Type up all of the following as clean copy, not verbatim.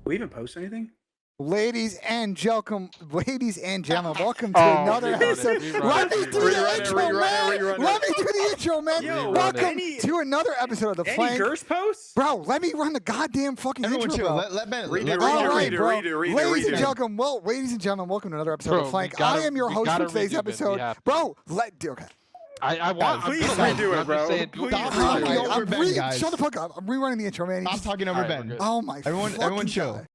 we even post anything? Ladies and gentlemen, welcome to another episode. Let me do the intro, man. Let me do the intro, man. Yo, welcome to another episode of The Flank. Any Gerst posts? Bro, let me run the goddamn fucking Everyone intro, chill. bro. Let Ben Redo. Ladies and gentlemen, welcome to another episode of The Flank. I am your host for today's episode. Bro, okay. I was. Please redo it, bro. Shut the fuck up. I'm rerunning the intro, man. I'm talking over Ben. Oh my god. Everyone chill.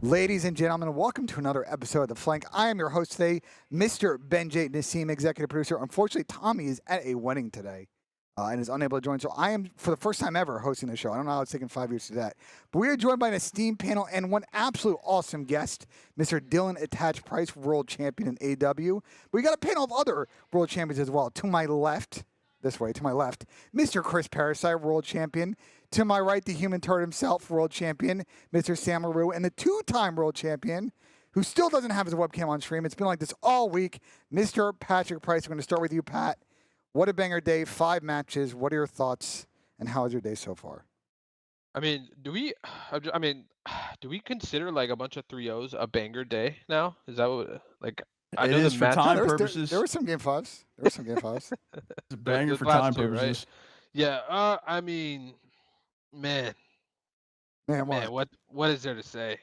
Ladies and gentlemen, welcome to another episode of The Flank. I am your host today, Mr. Ben J. Nassim, executive producer. Unfortunately, Tommy is at a wedding today and is unable to join. So I am, for the first time ever, hosting the show. I don't know how it's taken 5 years to do that. But we are joined by an esteemed panel and one absolute awesome guest, Mr. Dylan Attach Price, world champion in AW. We got a panel of other world champions as well. To my left, this way, to my left, Mr. Chris Parasite, world champion. To my right, the human turd himself, world champion, Mr. Sam LaRue, and the two-time world champion, who still doesn't have his webcam on stream. It's been like this all week, Mr. Patrick Price. I'm going to start with you, Pat. What a banger day, 5 matches. What are your thoughts, and how is your day so far? I mean, do we consider like a bunch of 3-0s a banger day now? Is that what, like, I know It is the for match. time there purposes. were some game 5s. It's a banger the for last time two, right? purposes. Yeah, I mean, man, what is there to say?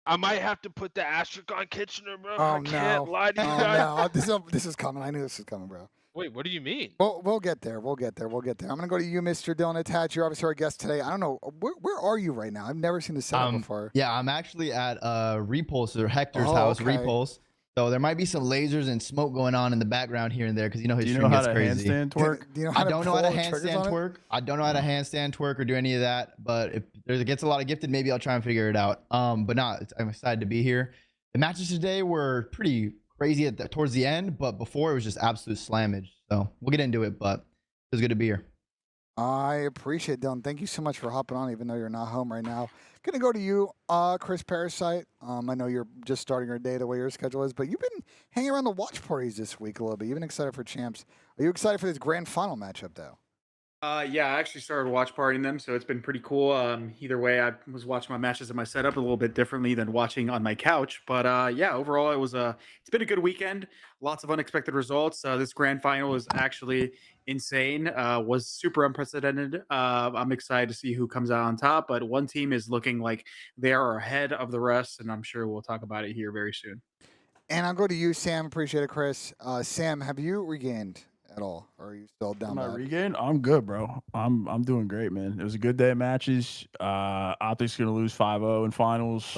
I might have to put the asterisk on Kitchener, bro. I can't lie to you guys. No. This is coming. I knew this was coming, bro. Wait, what do you mean? We'll get there. I'm going to go to you, Mr. Dylan Attach. You're obviously our guest today. I don't know. Where are you right now? I've never seen this setup before. Yeah, I'm actually at Repulse, or Hector's house, okay. Repulse. So there might be some lasers and smoke going on in the background here and there because you know his Do you stream know how gets to crazy. handstand twerk? Do you know how I don't know how to pull triggers handstand on it? twerk. I don't know how to handstand twerk or do any of that. But if it gets a lot of gifted, maybe I'll try and figure it out. But I'm excited to be here. The matches today were pretty crazy towards the end, but before it was just absolute slammage. So we'll get into it, but it was good to be here. I appreciate it, Dylan. Thank you so much for hopping on, even though you're not home right now. Gonna go to you, Chris Parasite. I know you're just starting your day the way your schedule is, but you've been hanging around the watch parties this week a little bit. You've been excited for champs. Are you excited for this grand final matchup, though? Yeah, I actually started watch partying them, so it's been pretty cool. Either way, I was watching my matches in my setup a little bit differently than watching on my couch. But yeah, overall, it's been a good weekend. Lots of unexpected results. This grand final was actually insane. Was super unprecedented. I'm excited to see who comes out on top. But one team is looking like they are ahead of the rest, and I'm sure we'll talk about it here very soon. And I'll go to you, Sam. Appreciate it, Chris. Sam, have you regained at all, or are you still down My bad? regain? I'm good, bro. I'm doing great, man. It was a good day of matches. Optic's gonna lose 5-0 in finals.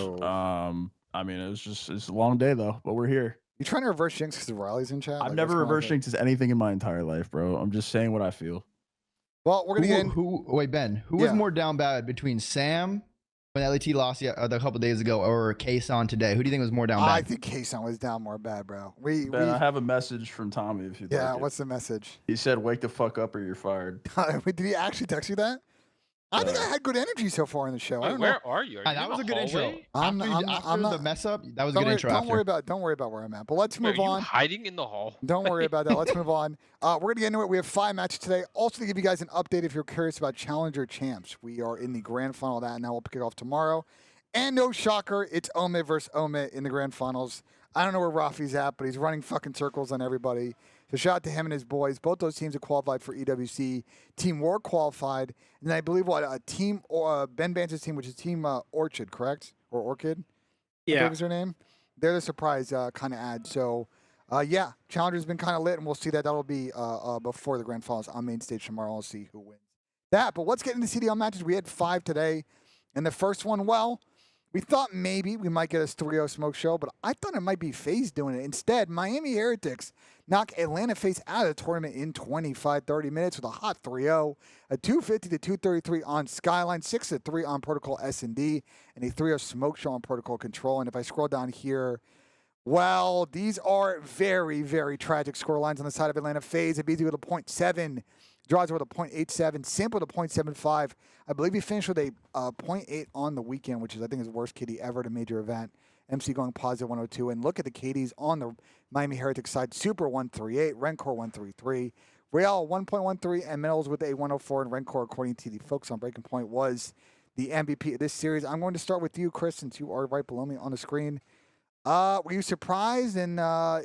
I mean, it's a long day though, but we're here. You trying to reverse jinx because Riley's in chat? I've never reverse jinxed anything in my entire life, bro. I'm just saying what I feel. Well, we're gonna get in. Wait, Ben, who was more down bad between Sam when LET lost a couple days ago or Kason today? Who do you think was more down bad? I think Kason was down more bad, bro. Ben, I have a message from Tommy if you'd like it. What's the message? He said, "Wake the fuck up or you're fired." Did he actually text you that? I think I had good energy so far in the show. Wait, where are you? Are you that was a good intro. I'm After not the mess up, that was a good intro. Don't worry about where I'm at. But let's move on. Are you hiding in the hall? Don't worry about that. Let's move on. We're gonna get into it. We have 5 matches today. Also to give you guys an update if you're curious about Challenger Champs. We are in the grand final of that, and now we'll pick it off tomorrow. And no shocker, it's Omid versus Omid in the grand finals. I don't know where Rafi's at, but he's running fucking circles on everybody. So shout out to him and his boys. Both those teams have qualified for EWC. Team War qualified. And I believe team Ben Bance's team, which is Team Orchid, correct? Or Orchid? Yeah. I think is their name. They're the surprise kind of ad. So yeah, Challenger's been kind of lit, and we'll see that. That'll be before the grand finals on main stage tomorrow. We'll see who wins that. But let's get into CDL matches. We had 5 today. And the first one, well, we thought maybe we might get a 3-0 smoke show, but I thought it might be FaZe doing it. Instead, Miami Heretics knock Atlanta FaZe out of the tournament in 25-30 minutes with a hot 3-0, a 250-233 on Skyline, 6-3 on Protocol S&D, and a 3-0 smoke show on Protocol Control. And if I scroll down here, Well, these are very, very tragic scorelines on the side of Atlanta. FaZe, Abizi with a .7, Draws with a .87, Simple with a .75. I believe he finished with a .8 on the weekend, which is, I think, his worst KD ever at a major event. MC going positive 102. And look at the KDs on the Miami Heretics side. Super 138, Rencor 133, Real 1.13, and Middles with a 104. And Rencor, according to the folks on Breaking Point, was the MVP of this series. I'm going to start with you, Chris, since you are right below me on the screen. Were you surprised? And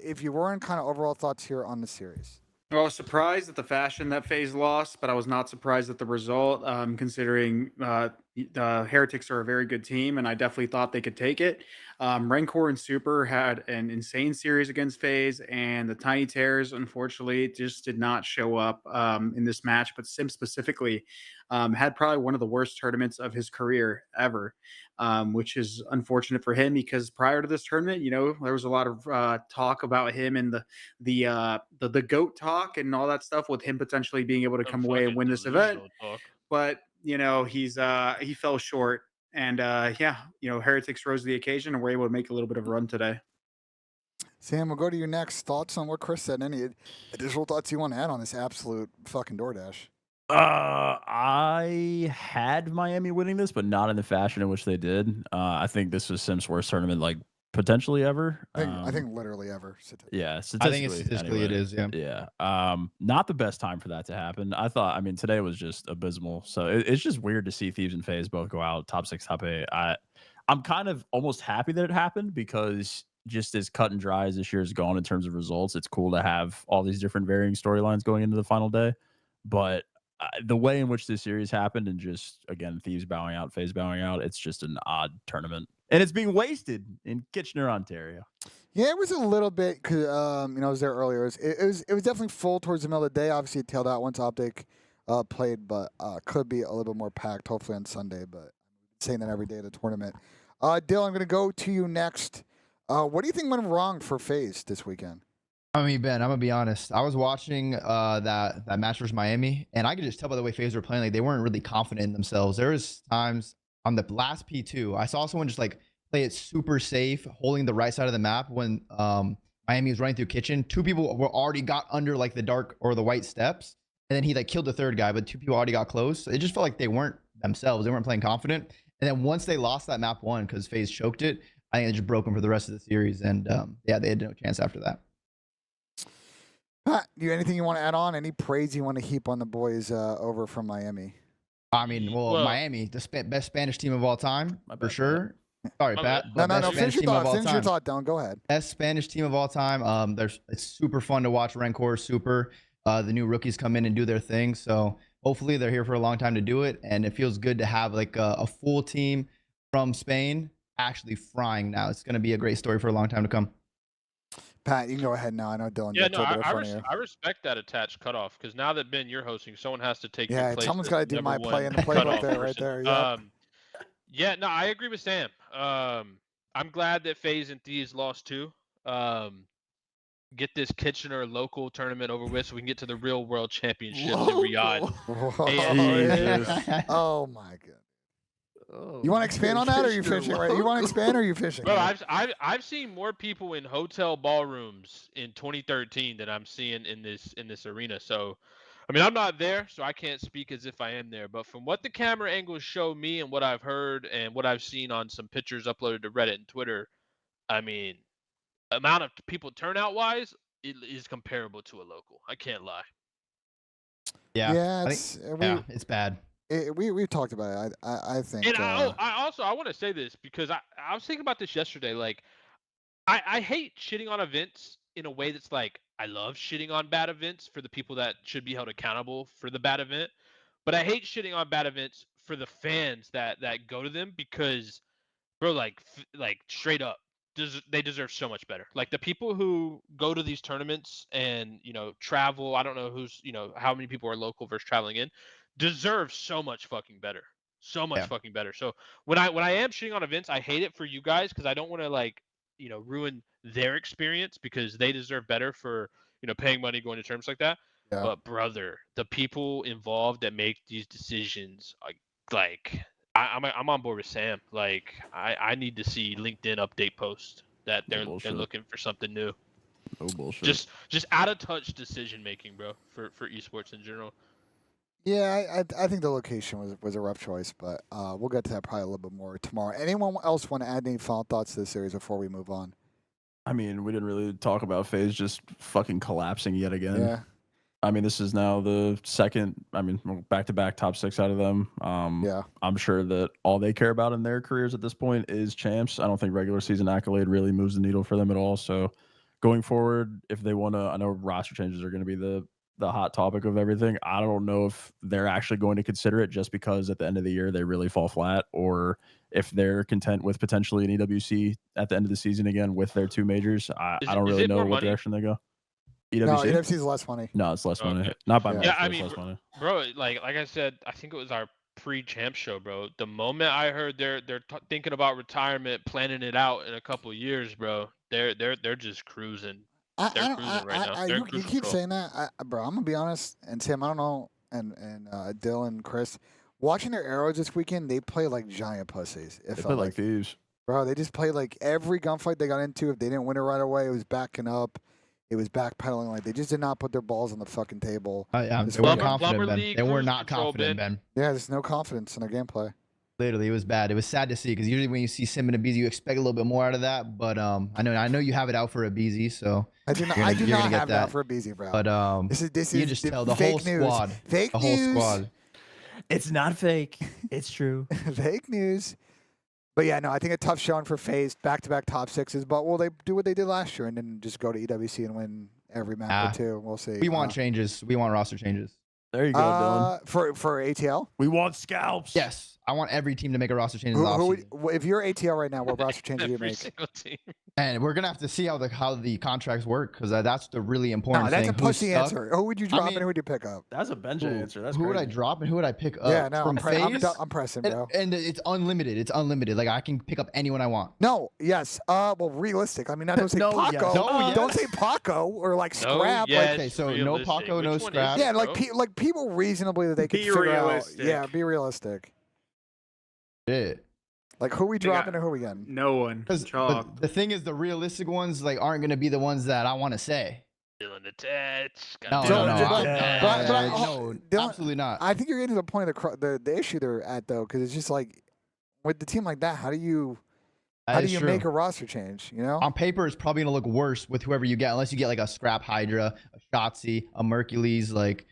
if you weren't, kind of overall thoughts here on the series? I was surprised at the fashion that FaZe lost, but I was not surprised at the result, considering the Heretics are a very good team, and I definitely thought they could take it. Rencor and Super had an insane series against FaZe, and the Tiny Tears, unfortunately, just did not show up in this match. But Sim specifically had probably one of the worst tournaments of his career ever. Which is unfortunate for him because prior to this tournament, there was a lot of talk about him and the GOAT talk and all that stuff with him potentially being able to come away and win this event. But he fell short, and Heretics rose to the occasion and were able to make a little bit of a run today. Sam, we'll go to your next thoughts on what Chris said. Any additional thoughts you want to add on this absolute fucking DoorDash? I had Miami winning this, but not in the fashion in which they did. I think this was Sim's worst tournament, like potentially ever. I think literally ever. Yeah, I think statistically it is. Yeah. Not the best time for that to happen. I mean, today was just abysmal. So it's just weird to see Thieves and FaZe both go out top 6, top 8. I'm kind of almost happy that it happened because just as cut and dry as this year has gone in terms of results, it's cool to have all these different varying storylines going into the final day. But the way in which this series happened and just, again, Thieves bowing out, FaZe bowing out, it's just an odd tournament. And it's being wasted in Kitchener, Ontario. Yeah, it was a little bit, because, I was there earlier. It was definitely full towards the middle of the day. Obviously, it tailed out once Optic played, but could be a little bit more packed, hopefully on Sunday. But I'm saying that every day of the tournament. Dill, I'm going to go to you next. What do you think went wrong for FaZe this weekend? I mean, Ben, I'm gonna be honest. I was watching that match versus Miami, and I could just tell by the way FaZe were playing, like they weren't really confident in themselves. There was times on the last P2, I saw someone just like play it super safe, holding the right side of the map when Miami was running through kitchen. 2 people were already got under like the dark or the white steps, and then he like killed the 3rd guy, but 2 people already got close. So it just felt like they weren't themselves. They weren't playing confident. And then once they lost that map 1 because FaZe choked it, I think it just broke them for the rest of the series. And yeah, they had no chance after that. Pat, anything you want to add on? Any praise you want to heap on the boys over from Miami? I mean, well Miami, the best Spanish team of all time, for sure. Sorry, Pat. No. Finish your thought, Dylan. Go ahead. Best Spanish team of all time. It's super fun to watch. Rencor, Super. The new rookies come in and do their thing. So hopefully they're here for a long time to do it. And it feels good to have like a full team from Spain actually frying now. It's going to be a great story for a long time to come. Pat, you can go ahead now. I know Dylan. Yeah, no, I respect that attached cutoff because now that Ben, you're hosting, someone has to take your place. Someone's got to do my play in the playbook right there. Yeah. Yeah, no, I agree with Sam. I'm glad that FaZe and Thieves lost too. Get this Kitchener local tournament over with so we can get to the real world championships in Riyadh. Oh my god. You want to expand on that, or are you fishing? Right? You want to expand, or are you fishing? Bro, I've seen more people in hotel ballrooms in 2013 than I'm seeing in this arena. So, I mean, I'm not there, so I can't speak as if I am there. But from what the camera angles show me and what I've heard and what I've seen on some pictures uploaded to Reddit and Twitter, I mean, amount of people turnout wise, it is comparable to a local. I can't lie. Yeah, it's bad. We've talked about it. I think. And I want to say this because I was thinking about this yesterday. Like, I hate shitting on events in a way that's like I love shitting on bad events for the people that should be held accountable for the bad event, but I hate shitting on bad events for the fans that go to them because, bro, like straight up, they deserve so much better. Like the people who go to these tournaments and travel. I don't know how many people are local versus traveling in. Deserve so much fucking better. So much fucking better. So when I am shitting on events, I hate it for you guys because I don't want to ruin their experience because they deserve better for paying money going to tournaments like that. Yeah. But brother, the people involved that make these decisions, I'm on board with Sam. Like I need to see LinkedIn update post. that No they're bullshit. looking for something new. No bullshit. Just out of touch decision making, bro, for esports in general. Yeah, I think the location was a rough choice, but we'll get to that probably a little bit more tomorrow. Anyone else want to add any final thoughts to the series before we move on? I mean, we didn't really talk about FaZe just fucking collapsing yet again. Yeah. I mean, this is now the second, back-to-back top 6 out of them. Yeah. I'm sure that all they care about in their careers at this point is champs. I don't think regular season accolade really moves the needle for them at all. So going forward, if they want to, I know roster changes are going to be the hot topic of everything. I don't know if they're actually going to consider it just because at the end of the year they really fall flat, or if they're content with potentially an EWC at the end of the season again with their 2 majors. I don't really know what direction they go. EWC? No, EWC is less money. No, it's less money. Okay. Not by Yeah. much. Yeah, but I it's mean, less money. bro, like I said, I think it was our pre-champ show, bro. The moment I heard they're thinking about retirement, planning it out in a couple years, bro, they're just cruising. They're cruising right now. They're in You cruise keep control. saying that, bro. I'm gonna be honest, and Tim, I don't know, and Dylan, Chris, watching their arrows this weekend, they play like giant pussies. It They felt play like thieves. bro, they just played like every gunfight they got into. If they didn't win it right away, it was backing up. It was backpedaling. Like they just did not put their balls on the fucking table. They This weren't weekend. confident, Ben. League, They were cruise not control, confident, Ben. Ben. Yeah, there's no confidence in their gameplay. Literally, it was bad. It was sad to see because usually when you see Sim and Abizi, you expect a little bit more out of that. But I know you have it out for Abizi, so I do not. You're I gonna- do you're not gonna get have that that. for a BZ, bro. but this you is just the tell the whole fake news. squad, Fake the whole news. squad. It's not fake. It's true. Fake news. But yeah, no, I think a tough showing for FaZe, back-to-back top 6s. But will they do what they did last year and then just go to EWC and win every map or 2? We'll see. We want changes. We want roster changes. There you go, Dylan. For ATL. We want scalps. Yes, I want every team to make a roster change in the Who offseason. if you're ATL right now, what roster change do you Every make? single team. And we're gonna have to see how the contracts work because that's the really important No, that's thing. a pussy answer. Who would you drop and who would you pick up? That's a Benja answer. That's who would I crazy. drop and who would I pick up? Yeah, no, from FaZe? I'm pressing, bro. And it's unlimited. It's unlimited. Like I can pick up anyone I want. No, yes. Well, realistic. I mean, I don't say No, Paco. yes. No, Don't yes. say Paco or like No, Scrap. yes, Okay, so no realistic. Paco, no Which one is Scrap. it, Yeah, bro? like people reasonably that they could Be figure realistic. out. Yeah, be realistic. Shit. Like who we They got- dropping and who we getting? No one. Because Chalk. the thing is, the realistic ones like aren't gonna be the ones that I want to say. Feeling the touch. No, So- no, no, but- no, Dylan- absolutely not. I think you're getting to the point of the issue they're at though, because it's just like with the team like that, how do you That is true. make a roster change? You know? On paper, it's probably gonna look worse with whoever you get, unless you get like a Scrap Hydra, a Shotzi, a Mercules, like.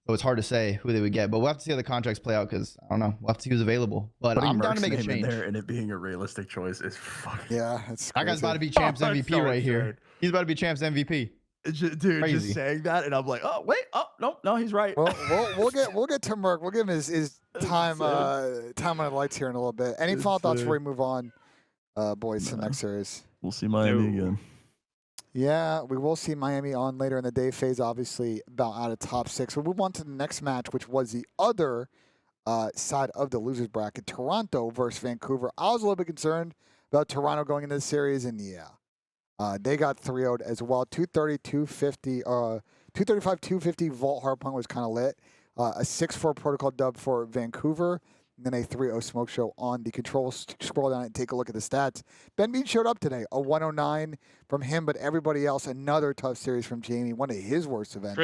So it's hard to say who they would get, but we'll have to see how the contracts play out because I don't know. We'll have to see who's available. But Putting I'm down to Merc's make a name in change. there and it being a realistic choice is fucking. Yeah, it's That guy's crazy. about to be champs Oh, that's MVP so right here. insane. He's about to be champs MVP. Dude, Crazy. just saying that, and I'm like, oh wait, oh no, he's right. Well, we'll get to Merc. We'll give him his time That's time on the lights here in a little bit. Any final thoughts before we move on, boys, to the next series? We'll see Miami No. again. Yeah, we will see Miami on later in the day. FaZe obviously about out of top 6. We'll move on to the next match, which was the other side of the losers bracket, Toronto versus Vancouver. I was a little bit concerned about Toronto going into the series, and yeah, they got 3-0'd as well. 230, 250, 235, 250 Vault Hardpoint was kind of lit. A 6-4 protocol dub for Vancouver. And then a 3-0 smoke show on the controls. Scroll down and take a look at the stats. Ben Bean showed up today. A 109 from him, but everybody else, another tough series from Jamie. One of his worst events.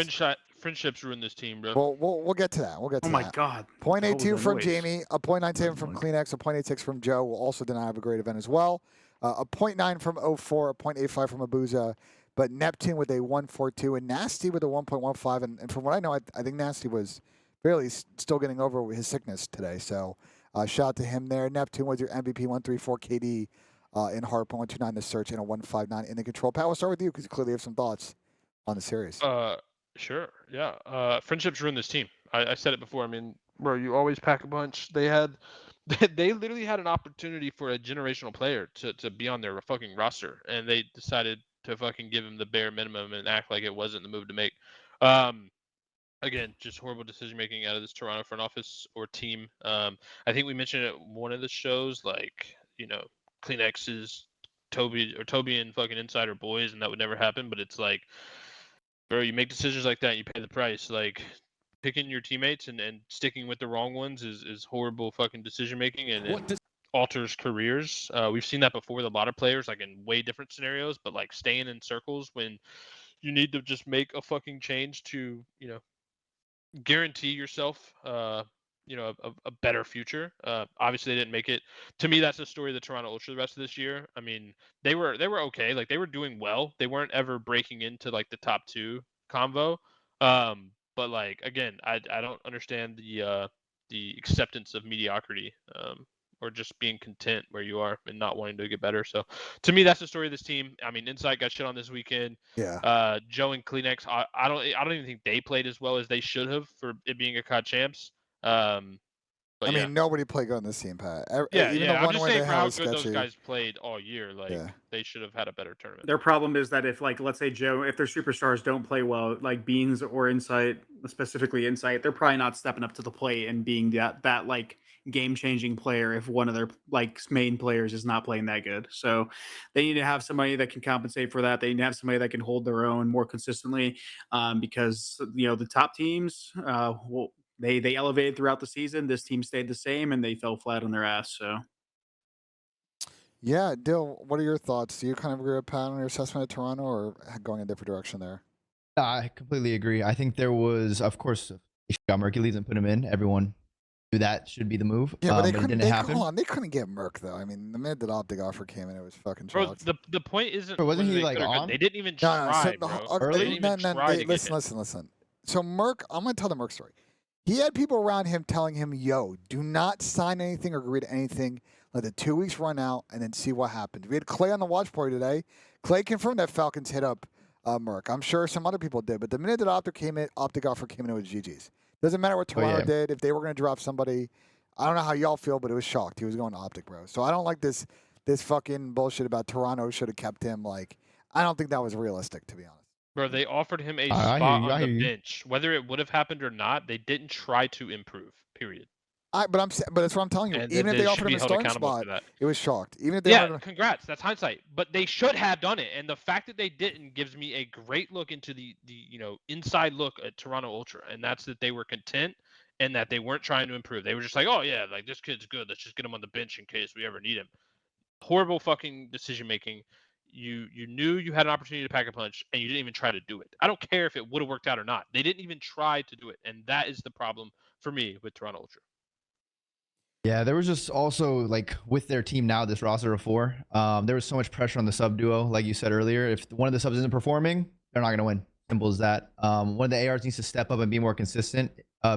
Friendships ruin this team, bro. We'll get to that. We'll get to Oh that. my God. 0.82 That was a from noise. Jamie, a 0.97 from Kleenex, a 0.86 from Joe. Will also deny have a great event as well. A 0.9 from 04, a 0.85 from Abuza. But Neptune with a 142 and Nasty with a 1.15. And from what I know, I think Nasty was barely still getting over his sickness today. So shout out to him there. Neptune was your MVP, 134 KD in Hardpoint, 129 the search, and a 159 in the control. Pat, we'll start with you because you clearly have some thoughts on the series. Sure, yeah. Friendships ruin this team. I said it before. I mean, bro, you always pack a bunch. They literally had an opportunity for a generational player to be on their fucking roster, and they decided to fucking give him the bare minimum and act like it wasn't the move to make. Again, just horrible decision making out of this Toronto front office or team. I think we mentioned it one of the shows, like, you know, Kleenex's Toby and fucking Insider boys, and that would never happen. But it's like, bro, you make decisions like that, you pay the price. Like, picking your teammates and sticking with the wrong ones is horrible fucking decision making. And alters careers. We've seen that before with a lot of players, like in way different scenarios, but like staying in circles when you need to just make a fucking change to, guarantee yourself, a better future. Obviously, they didn't make it. To me, that's the story of the Toronto Ultra the rest of this year. I mean, they were okay. Like they were doing well. They weren't ever breaking into like the top two convo. But like again, I don't understand the acceptance of mediocrity. Or just being content where you are and not wanting to get better. So, to me, that's the story of this team. I mean, Insight got shit on this weekend. Yeah. Joe and Kleenex, I don't even think they played as well as they should have for it being a COD champs. But I yeah. mean, nobody played good on this team, Pat. Yeah, Even yeah. the I'm one just where saying they for had how was good those sketchy. guys played all year, like Yeah. they should have had a better tournament. Their problem is that if, like, let's say Joe, if their superstars don't play well, like Beans or Insight, specifically Insight, they're probably not stepping up to the plate and being that like game changing player if one of their like main players is not playing that good. So they need to have somebody that can compensate for that. They need to have somebody that can hold their own more consistently, because the top teams, they elevated throughout the season. This team stayed the same and they fell flat on their ass. So. Yeah, Dill, what are your thoughts? Do you kind of agree with Pat on your assessment of Toronto, or going a different direction there? I completely agree. I think there was, of course, they got Mercules and put him in. Everyone knew that should be the move. Yeah, but they it couldn't. didn't They, happen. hold on, they couldn't get Merc though. I mean, the minute that Optic offer came in, it was fucking Bro, shocked. the point isn't. But wasn't whether he, they like, could or couldn't. on? They didn't even No, no, try, so bro. okay, They didn't even try to get him. listen. So Merc, I'm gonna tell the Merc story. He had people around him telling him, "Yo, do not sign anything or agree to anything. Let the 2 weeks run out and then see what happens." We had Clay on the watch party today. Clay confirmed that Falcons hit up Merc. I'm sure some other people did, but the minute that Optic offer came in, it was GG's. Doesn't matter what Toronto did. If they were going to drop somebody, I don't know how y'all feel, but it was shocked. He was going to Optic, bro. So I don't like this fucking bullshit about Toronto should have kept him. Like, I don't think that was realistic, to be honest. Bro, they offered him a I spot hear on the you. bench. Whether it would have happened or not, they didn't try to improve. Period. But that's what I'm telling you. And Even if they they should offered be him a held starting accountable spot, for that. it was shocked. Even if they Yeah, offered him, congrats. That's hindsight. But they should have done it. And the fact that they didn't gives me a great look into the inside look at Toronto Ultra. And that's that they were content and that they weren't trying to improve. They were just like, oh yeah, like this kid's good. Let's just get him on the bench in case we ever need him. Horrible fucking decision making. You knew you had an opportunity to pack a punch and you didn't even try to do it. I don't care if it would have worked out or not. They didn't even try to do it. And that is the problem for me with Toronto Ultra. Yeah, there was just also, like, with their team now, this roster of 4, there was so much pressure on the sub duo, like you said earlier. If one of the subs isn't performing, they're not going to win. Simple as that. One of the ARs needs to step up and be more consistent.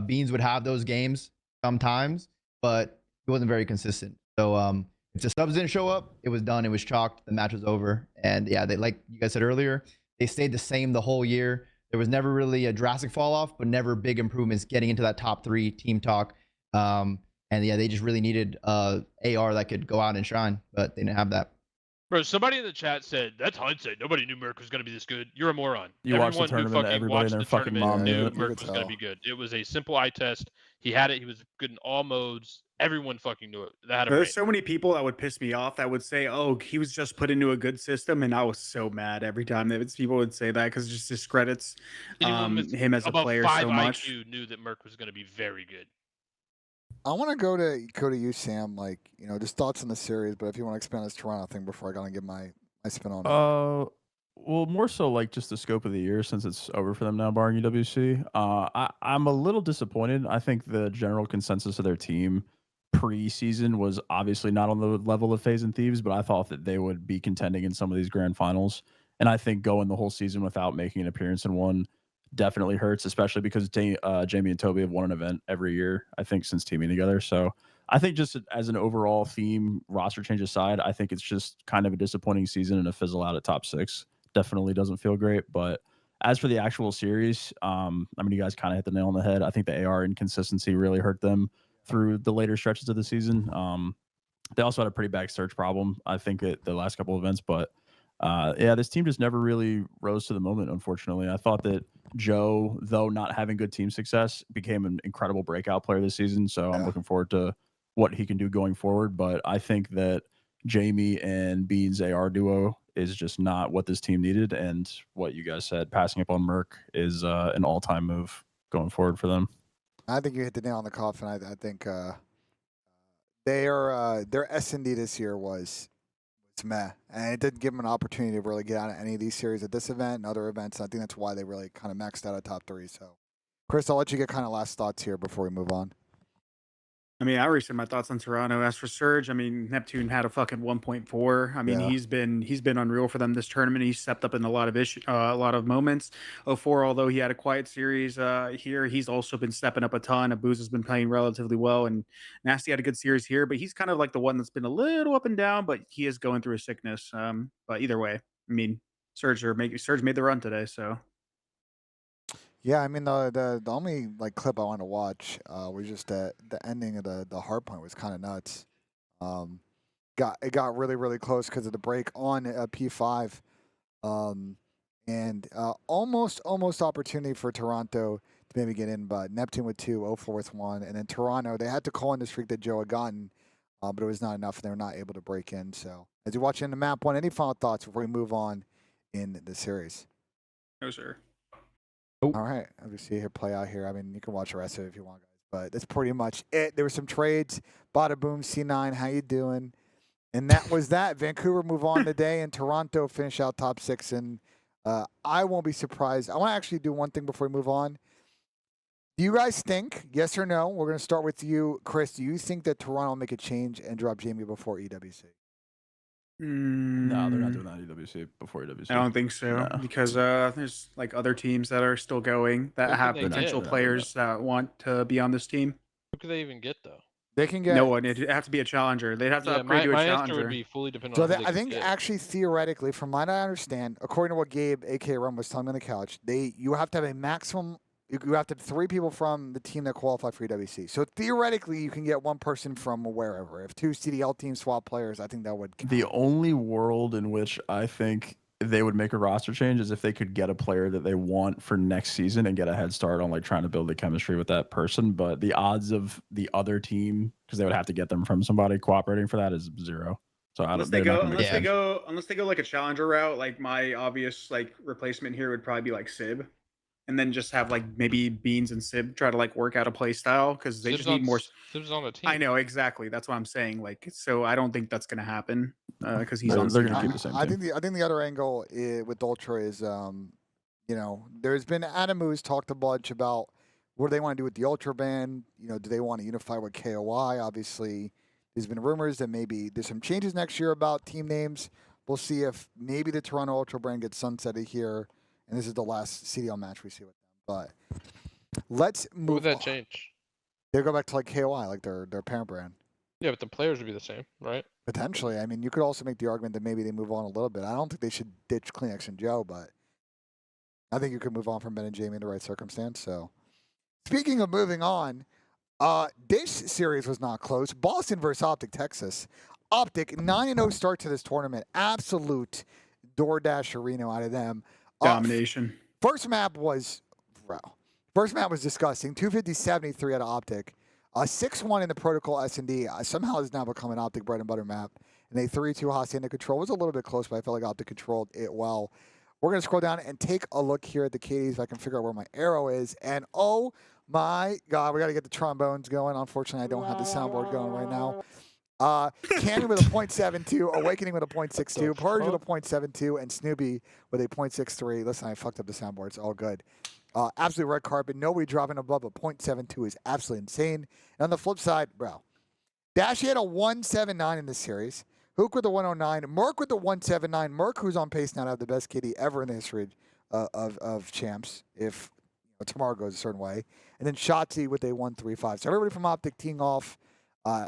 Beans would have those games sometimes, but he wasn't very consistent. So if the subs didn't show up, it was done. It was chalked. The match was over. And yeah, they, like you guys said earlier, they stayed the same the whole year. There was never really a drastic fall off, but never big improvements getting into that top 3 team talk. And yeah, they just really needed AR that could go out and shine, but they didn't have that. Bro, somebody in the chat said, that's hindsight. Nobody knew Merc was going to be this good. You're a moron. You watched the tournament, everybody and their fucking mom knew it. Merc was going to be good. It was a simple eye test. He had it. He was good in all modes. Everyone fucking knew it. There's so many people that would piss me off that would say, oh, he was just put into a good system. And I was so mad every time that people would say that because it just discredits him as a player so much. IQ knew that Merc was going to be very good. I want to go to you, Sam. Like, just thoughts on the series, but if you want to expand this Toronto thing before I gotta give my spin on it. Well, more so like just the scope of the year since it's over for them now, barring UWC. I'm a little disappointed. I think the general consensus of their team pre-season was obviously not on the level of FaZe and Thieves, but I thought that they would be contending in some of these grand finals. And I think going the whole season without making an appearance in one definitely hurts, especially because Jamie and Toby have won an event every year, I think, since teaming together. So I think just as an overall theme, roster change aside, I think it's just kind of a disappointing season and a fizzle out at top 6. Definitely doesn't feel great. But as for the actual series, I mean, you guys kind of hit the nail on the head. I think the AR inconsistency really hurt them through the later stretches of the season. They also had a pretty bad search problem, I think, at the last couple of events. But yeah, this team just never really rose to the moment, unfortunately. I thought that Joe, though not having good team success, became an incredible breakout player this season. So I'm looking forward to what he can do going forward. But I think that Jamie and Bean's AR duo is just not what this team needed. And what you guys said, passing up on Merc is an all-time move going forward for them. I think you hit the nail on the coffin. I think their S&D this year was meh, and it didn't give them an opportunity to really get out of any of these series at this event and other events. I think that's why they really kind of maxed out a top 3. So, Chris, I'll let you get kind of last thoughts here before we move on. I mean, I already said my thoughts on Toronto. As for Surge, I mean, Neptune had a fucking 1.4. I mean, Yeah. he's been unreal for them this tournament. He's stepped up in a lot of moments. 04, although he had a quiet series here, he's also been stepping up a ton. Abuz has been playing relatively well, and Nasty had a good series here. But he's kind of like the one that's been a little up and down. But he is going through a sickness. But either way, I mean, Surge made the run today, so. Yeah, I mean the only like clip I want to watch was just the ending of the hard point was kind of nuts. It got really close because of the break on P5, and almost opportunity for Toronto to maybe get in, but Neptune with 2, 04 with 1, and then Toronto they had to call in the streak that Joe had gotten, but it was not enough, and they were not able to break in. So as you're watching the map one, any final thoughts before we move on in the series? No, sir. All right, I'll just see it here play out here. I mean, you can watch the rest of it if you want, guys. But that's pretty much it. There were some trades. Bada boom, C9, how you doing? And that was that. Vancouver move on today, and Toronto finish out top 6. And I won't be surprised. I want to actually do one thing before we move on. Do you guys think, yes or no? We're going to start with you, Chris. Do you think that Toronto will make a change and drop Jamie before EWC? No, they're not doing that EWC before EWC. I don't think so, No. because there's like other teams that are still going that Who have can they potential get? players that want to be on this team. Who could they even get though? They can get No one. It'd have to be a challenger. They'd have to upgrade to a my answer challenger. would be fully dependent So on who they I could think get. actually theoretically, from what I understand, according to what Gabe, aka Rum, was telling me on the couch, you have to have a maximum. You have to have 3 people from the team that qualify for EWC. So theoretically, you can get 1 person from wherever. If 2 CDL teams swap players, I think that would count. The only world in which I think they would make a roster change is if they could get a player that they want for next season and get a head start on like trying to build the chemistry with that person. But the odds of the other team, because they would have to get them from somebody cooperating for that, is 0. So I don't. Unless they go like a challenger route, like my obvious like replacement here would probably be like Sib, and then just have like maybe Beans and Sib try to like work out a play style because they just need more. Sib's on a team. I know exactly. That's what I'm saying. Like, so I don't think that's gonna happen because he's They're on. gonna keep the same I team. think the other angle with Ultra is, there's been Adam who's talked a bunch about what do they want to do with the Ultra band. Do they want to unify with KOI? Obviously, there's been rumors that maybe there's some changes next year about team names. We'll see if maybe the Toronto Ultra brand gets sunsetted here, and this is the last CDL match we see with them. But let's move. Who would that on. change? They go back to like KOI, like their parent brand. Yeah, but the players would be the same, right? Potentially. I mean, you could also make the argument that maybe they move on a little bit. I don't think they should ditch Kleenex and Joe, but I think you could move on from Ben and Jamie in the right circumstance. So, speaking of moving on, this series was not close. Boston versus Optic, Texas. Optic 9-0 start to this tournament. Absolute DoorDash arena out of them. Domination. First map was disgusting. 250-73 out of Optic. 6-1 in the protocol S&D. Somehow has now become an Optic bread and butter map. And a 3-2 Hacienda control. It was a little bit close, but I felt like Optic controlled it well. We're going to scroll down and take a look here at the KDs if I can figure out where my arrow is. And oh my God, we got to get the trombones going. Unfortunately, I don't have the soundboard going right now. Cammy with a .72, Awakening with a .62, Purge with a .72, and Snoopy with a .63. Listen, I fucked up the soundboard. It's all good. Absolute red carpet. Nobody dropping above a .72 is absolutely insane. And on the flip side, bro, Dashy had a 179 in this series. Hook with a 109. Merc with the 179. Merc, who's on pace now to have the best KD ever in the history of champs, if tomorrow goes a certain way. And then Shotzi with a 135. So everybody from Optic teeing off.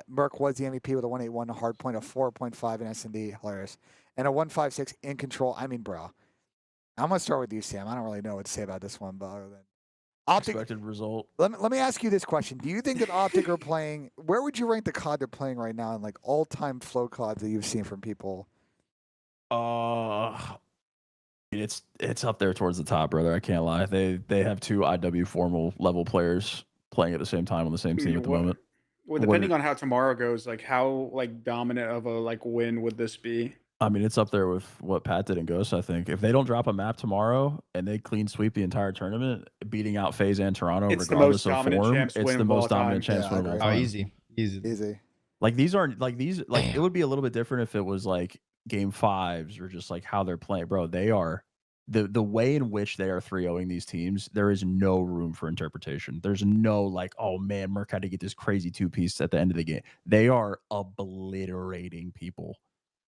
Merc was the MVP with a 181, a hard point, a 4.5 in S&D, hilarious, and a 156 in control. I mean, bro, I'm gonna start with you, Sam. I don't really know what to say about this one, but other than Optic, Expected result. let me ask you this question: do you think that Optic are playing? Where would you rank the COD they're playing right now in like all-time flow CODs that you've seen from people? It's up there towards the top, brother. I can't lie. They have 2 IW formal level players playing at the same time on the same team at the moment. Well, depending on how tomorrow goes, like how like dominant of a like win would this be? I mean, it's up there with what Pat did in Ghost, I think. If they don't drop a map tomorrow and they clean sweep the entire tournament, beating out FaZe and Toronto It's the most regardless of dominant form, champs it's win the of all most dominant time. chance Yeah, win of all I Oh, time. easy. Easy. Like these aren't like these like it Damn. would be a little bit different if it was like game fives or just like how they're playing. Bro, they are the way in which they are 3-0ing these teams, there is no room for interpretation. There's no like, oh man, Merc had to get this crazy two-piece at the end of the game. They are obliterating people.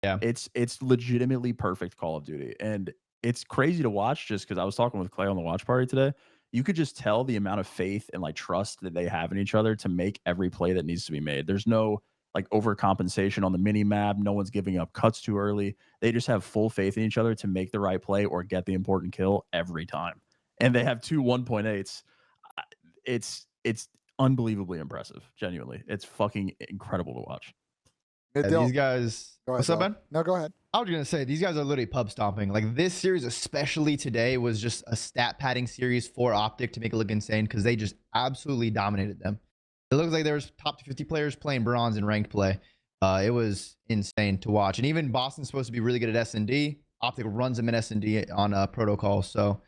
Yeah. It's legitimately perfect Call of Duty. And it's crazy to watch just because I was talking with Clay on the watch party today. You could just tell the amount of faith and like trust that they have in each other to make every play that needs to be made. There's no like overcompensation on the mini map. No one's giving up cuts too early. They just have full faith in each other to make the right play or get the important kill every time. And they have two 1.8s. It's unbelievably impressive. Genuinely, it's fucking incredible to watch. These guys. Go ahead, What's up, Dylan. Ben? No, go ahead. I was gonna say these guys are literally pub stomping. Like this series, especially today, was just a stat padding series for Optic to make it look insane because they just absolutely dominated them. It looks like there was top 50 players playing bronze in ranked play. It was insane to watch. And even Boston's supposed to be really good at S&D. Optic runs them in S&D on protocol, so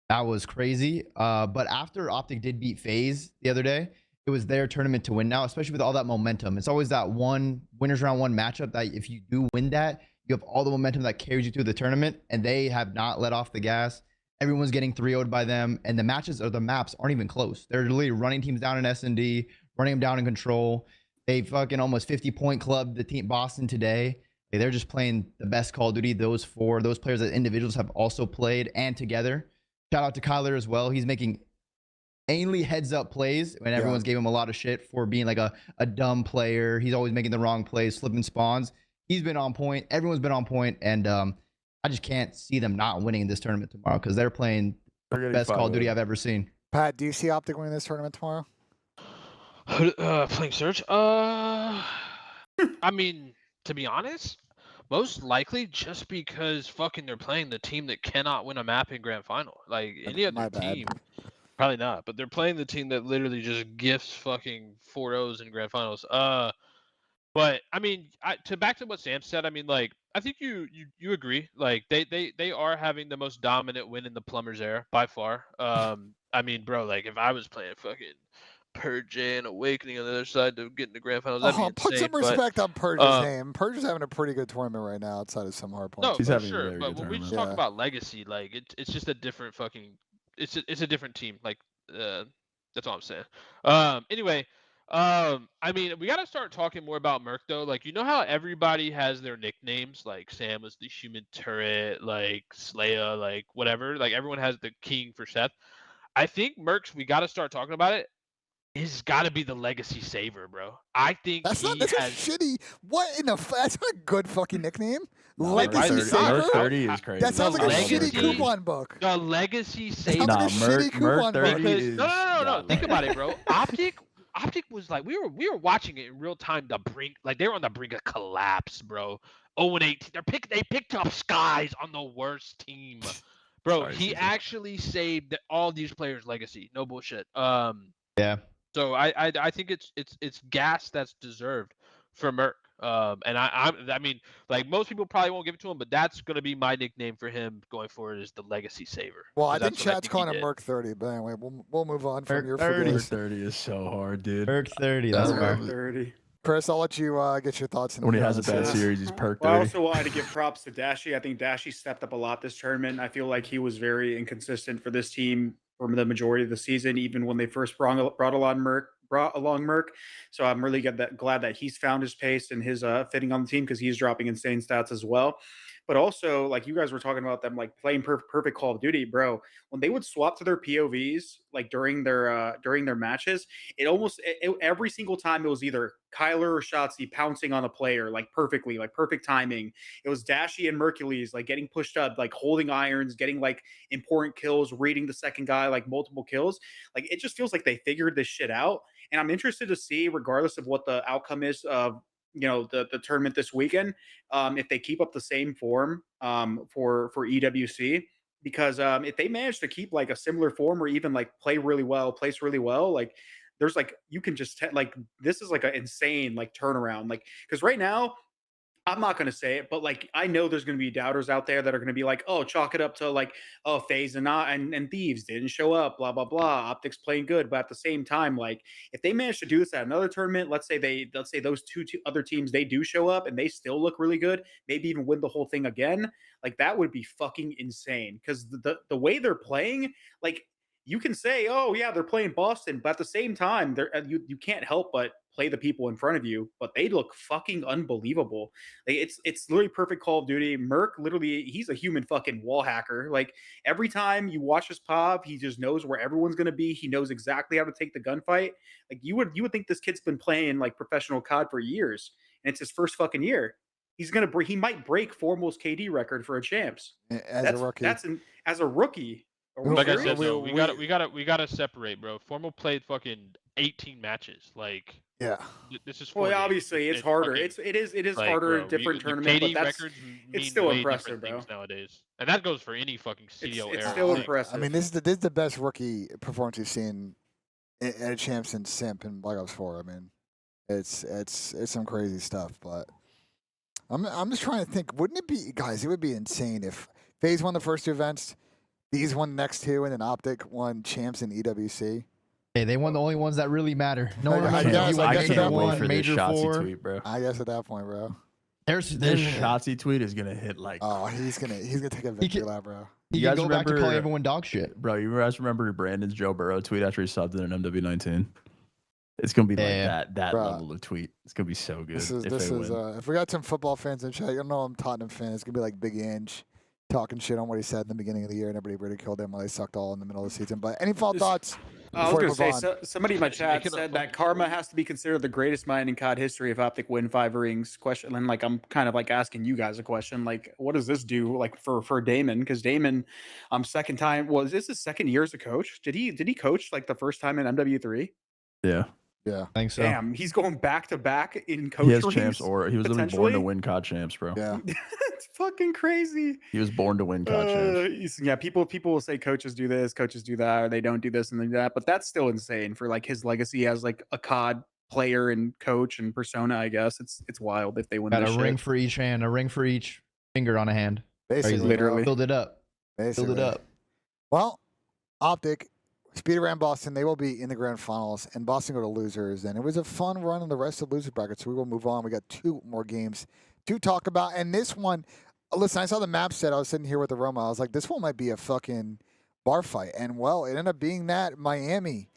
that was crazy. But after Optic did beat FaZe the other day, it was their tournament to win now, especially with all that momentum. It's always that one winners round one matchup that if you do win that, you have all the momentum that carries you through the tournament, and they have not let off the gas. Everyone's getting 3-0'd by them, and the matches or the maps aren't even close. They're literally running teams down in S&D, running them down in control. They fucking almost 50-point club the team Boston today. They're just playing the best Call of Duty. Those players as individuals have also played and together. Shout out to Kyler as well. He's making mainly heads up plays when everyone's gave him a lot of shit for being like a dumb player. He's always making the wrong plays, flipping spawns. He's been on point. Everyone's been on point, and I just can't see them not winning in this tournament tomorrow because they're playing the best Call of Duty I've ever seen. Pat, do you see Optic winning this tournament tomorrow? Playing Surge? I mean, to be honest, most likely just because fucking they're playing the team that cannot win a map in grand final. Like any other team, probably not. But they're playing the team that literally just gifts fucking 4-0s in grand finals. But I mean, back to what Sam said. I mean, like I think you agree. Like they are having the most dominant win in the Plumbers era by far. I mean, bro, like if I was playing fucking Purge and Awakening on the other side to get in the grand finals, that'd be insane. Put some respect on Purge's name. Purge is having a pretty good tournament right now outside of some hard points. No, He's for having sure. a very But good when we just tournament. talk about legacy, like it's just a different fucking. It's a different team. Like that's all I'm saying. Anyway. I mean, we got to start talking more about Merc though. Like, you know how everybody has their nicknames? Like Sam was the human turret, like Slaya, like whatever. Like everyone has the king for Seth. I think Merc's, we got to start talking about it. He's got to be the legacy saver, bro. I think that's a shitty. What in the? That's not a good fucking nickname. No, Legacy saver. Merc 30 is crazy. That sounds like a shitty Merc coupon book. The legacy saver. Nah, Merc 30 because, is no. Think about it, bro. Optic was like we were watching it in real time. The brink, like they were on the brink of collapse, bro. 0-18. They picked up Skies on the worst team, bro. Sorry, he Caesar. actually saved all these players' legacy. No bullshit. Yeah. So I think it's gas that's deserved for Merc. And I mean, like most people probably won't give it to him, but that's gonna be my nickname for him going forward is the legacy saver. Well, I think chat's calling him Merc 30, but anyway, we'll move on from your 30. Merc 30 is so hard, dude. Merc 30. That's Merc fair. 30. Chris, I'll let you get your thoughts. When he has a bad series, he's perk 30. Well, I also wanted to give props to Dashy. I think Dashy stepped up a lot this tournament. I feel like he was very inconsistent for this team for the majority of the season, even when they first brought along Merc. So I'm really glad that he's found his pace and his fitting on the team because he's dropping insane stats as well. But also, like you guys were talking about them, like playing perfect Call of Duty, bro. When they would swap to their POVs, like during their matches, every single time it was either Kyler or Shotzi pouncing on a player like perfectly, like perfect timing. It was Dashy and Mercules like getting pushed up, like holding irons, getting like important kills, reading the second guy, like multiple kills. Like it just feels like they figured this shit out. And I'm interested to see, regardless of what the outcome is of the tournament this weekend, if they keep up the same form for EWC, because if they manage to keep like a similar form or even like place really well, like there's like you can just like this is like an insane like turnaround, like because right now I'm not going to say it, but like I know there's going to be doubters out there that are going to be like, oh, chalk it up to like, oh, FaZe and Thieves didn't show up, blah blah blah. Optics playing good, but at the same time, like if they manage to do this at another tournament, let's say those two other teams they do show up and they still look really good, maybe even win the whole thing again. Like that would be fucking insane because the way they're playing, like you can say, oh yeah, they're playing Boston, but at the same time, you can't help but play the people in front of you. But they look fucking unbelievable. Like it's literally perfect Call of Duty. Merc literally he's a human fucking wall hacker. Like every time you watch his pop, he just knows where everyone's gonna be. He knows exactly how to take the gunfight. Like you would think this kid's been playing like professional COD for years, and it's his first fucking year. He might break Formal's KD record for a champs. As a rookie. As a rookie. Are we Like I serious? said, though, we gotta separate, bro. Formal played fucking 18 matches. Like Yeah. this is 4 Well, games. obviously it's harder. fucking, it is like, harder bro, in different the tournament, but KD that's records it's mean still way impressive, different things bro. nowadays, and that goes for any fucking CDO It's era. still Like, impressive. I mean, this is the best rookie performance we've seen at a champ since Simp and Black Ops 4. I mean, it's some crazy stuff, but I'm just trying to think. Wouldn't it be, guys? It would be insane if FaZe won the first two events, these won the next two, and then Optic won champs in EWC. Hey, they won the only ones that really matter. No one I remembers guess- you I won guess Major at that point- One, for this Major Shotzi 4. tweet, bro. I guess at that point, bro. There's This Shotzi tweet is gonna hit like. Oh, he's gonna take a victory lap, bro. He You can guys go back to calling remember- everyone dog shit. Bro, you guys remember Brandon's Joe Burrow tweet after he subbed in an MW19? It's gonna be Yeah. like that Bro. level of tweet. It's gonna be so good. This is if this they is win. if we got some football fans in chat, you know I'm Tottenham fan. It's gonna be like Big Ange talking shit on what he said in the beginning of the year, and everybody ridiculed him while they sucked all in the middle of the season. But any final thoughts? I was before we going to move say, on? somebody in my Just chat making up said that fucking Karma stories. has to be considered the greatest mind in COD history if Optic win 5 rings. Question, and like I'm kind of like asking you guys a question, like what does this do like for Damon? Because Damon, second time was this his second year as a coach? Did he coach like the first time in MW3? Yeah, Yeah, I think so. Damn, he's going back to back in coach he has rings? champs, or he was literally born to potentially? win COD champs, bro. yeah. It's fucking crazy. He was born to win COD champs. Yeah, people will say coaches do this, coaches do that, or they don't do this and they do that, but that's still insane for like his legacy as like a COD player and coach and persona. I guess it's wild if they win Got this a shit. ring for each hand, a ring for each finger on a hand. Basically, Crazy. Literally. Build it up. Basically. Build it up. Well, Optic, speed around Boston. They will be in the grand finals, and Boston go to losers. And it was a fun run in the rest of the loser bracket, so we will move on. We got 2 more games to talk about, and this one, listen, I saw the map set. I was sitting here with Aroma. I was like, this one might be a fucking bar fight, and well, it ended up being that. Miami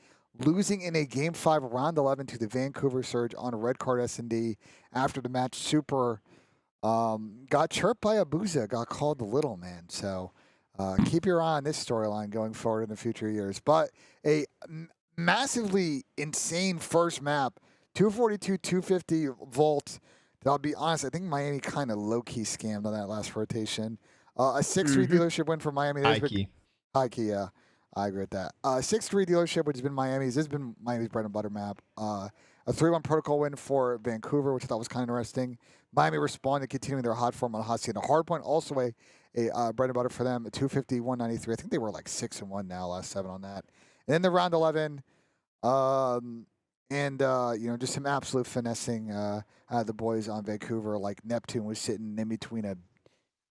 losing in a Game 5 round 11 to the Vancouver Surge on a red card S&D after the match. Super got chirped by Abuza, got called the little man. So keep your eye on this storyline going forward in the future years. But a massively insane first map, 242, 250 volt. I'll be honest, I think Miami kind of low-key scammed on that last rotation. A 6-3 dealership win for Miami. High key. High key, yeah. I agree with that. 6-3 dealership, which has been Miami's. This has been Miami's bread and butter map. A 3-1 protocol win for Vancouver, which I thought was kind of interesting. Miami responded, continuing their hot form on hot seat. A hard point, also a bread and butter for them. 250, 193. I think they were like 6-1 now, last 7 on that. And then the round 11, just some absolute finessing the boys on Vancouver. Like Neptune was sitting in between I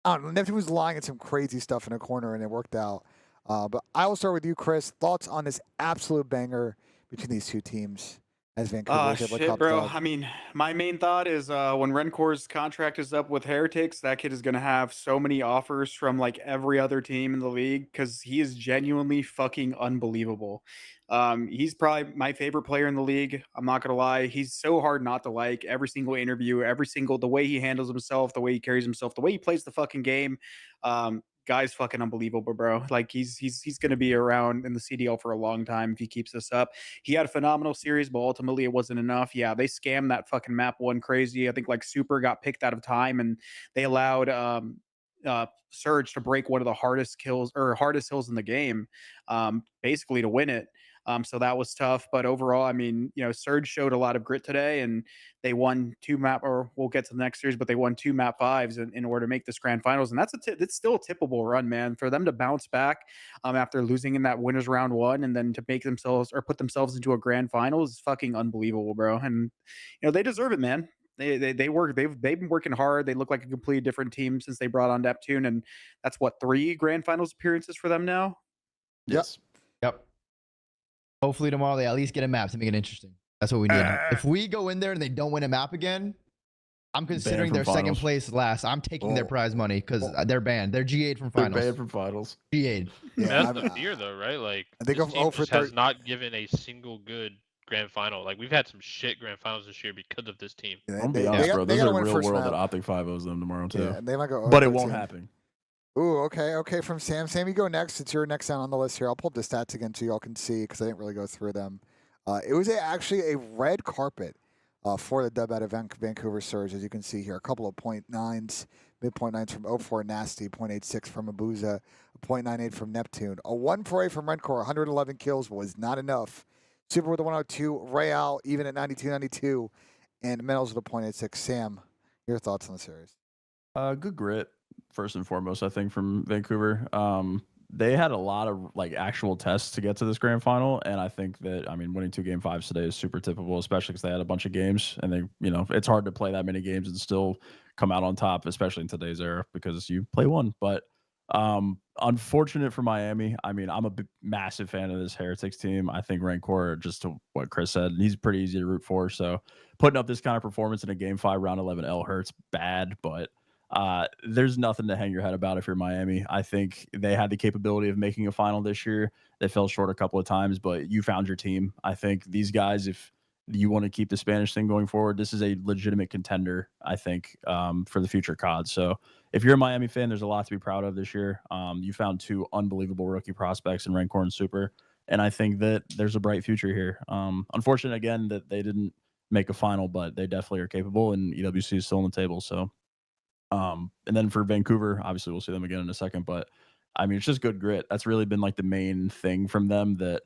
don't know, Neptune was lying at some crazy stuff in a corner, and it worked out. But I will start with you, Chris. Thoughts on this absolute banger between these two teams as Vancouver was able to Shit, cup bro. dub? I mean, my main thought is when Rencor's contract is up with Heretics, that kid is going to have so many offers from like every other team in the league because he is genuinely fucking unbelievable. He's probably my favorite player in the league. I'm not going to lie. He's so hard not to like. Every single interview, the way he handles himself, the way he carries himself, the way he plays the fucking game. Guy's fucking unbelievable, bro. Like he's going to be around in the CDL for a long time if he keeps this up. He had a phenomenal series, but ultimately it wasn't enough. Yeah, they scammed that fucking map one crazy. I think like Super got picked out of time, and they allowed Surge to break one of the hardest hills in the game, basically to win it. So that was tough, but overall, I mean, Surge showed a lot of grit today, and they won 2 map, or we'll get to the next series, but they won 2 map 5s in order to make this grand finals, and it's still a tippable run, man. For them to bounce back after losing in that winners round 1, and then to make themselves or put themselves into a grand finals is fucking unbelievable, bro. And they deserve it, man. they've been working hard. They look like a completely different team since they brought on Neptune, and that's what 3 grand finals appearances for them now. Yes. Yep. Hopefully tomorrow they at least get a map to make it interesting. That's what we need. If we go in there and they don't win a map again, I'm considering from their second finals. place last. I'm taking their prize money because they're banned. They're G8 from They're finals. banned from finals. G8. Yeah, that's the fear, though, right? Like, they this go team 0 just for has not given a single good grand final. Like, we've had some shit grand finals this year because of this team. Yeah, I'm be honest, bro. they Those gotta are win real first world map. that Optic 5-0s them tomorrow too. Yeah, they might go. But it 0-13. won't happen. Ooh, okay. From Sam. Sam, you go next. It's your next down on the list here. I'll pull up the stats again so y'all can see because I didn't really go through them. It was actually a red carpet for the dub out of Vancouver Surge, as you can see here. A couple of 0.9s, mid-point 9s from 04 Nasty, 0.86 from Abuza, a 0.98 from Neptune. A 148 from Rencore, 111 kills was not enough. Super with a 102, Real even at 92, and Metals with a 0.86. Sam, your thoughts on the series? Good grit, first and foremost, I think, from Vancouver. They had a lot of like actual tests to get to this grand final, and I think that winning 2 game 5s today is super typical, especially because they had a bunch of games, and it's hard to play that many games and still come out on top, especially in today's era because you play one. But unfortunate for Miami. I'm a massive fan of this Heretics team. I think Rancor, just to what Chris said, he's pretty easy to root for. So putting up this kind of performance in a game 5 round 11 L hurts bad, but there's nothing to hang your head about if you're Miami. I think they had the capability of making a final this year. They fell short a couple of times, but you found your team. I think these guys, if you want to keep the Spanish thing going forward, this is a legitimate contender, I think, for the future COD. So if you're a Miami fan, there's a lot to be proud of this year. You found 2 unbelievable rookie prospects in Rancor and Super, and I think that there's a bright future here. Unfortunate, again, that they didn't make a final, but they definitely are capable, and EWC is still on the table. So and then for Vancouver, obviously we'll see them again in a second, but it's just good grit. That's really been like the main thing from them, that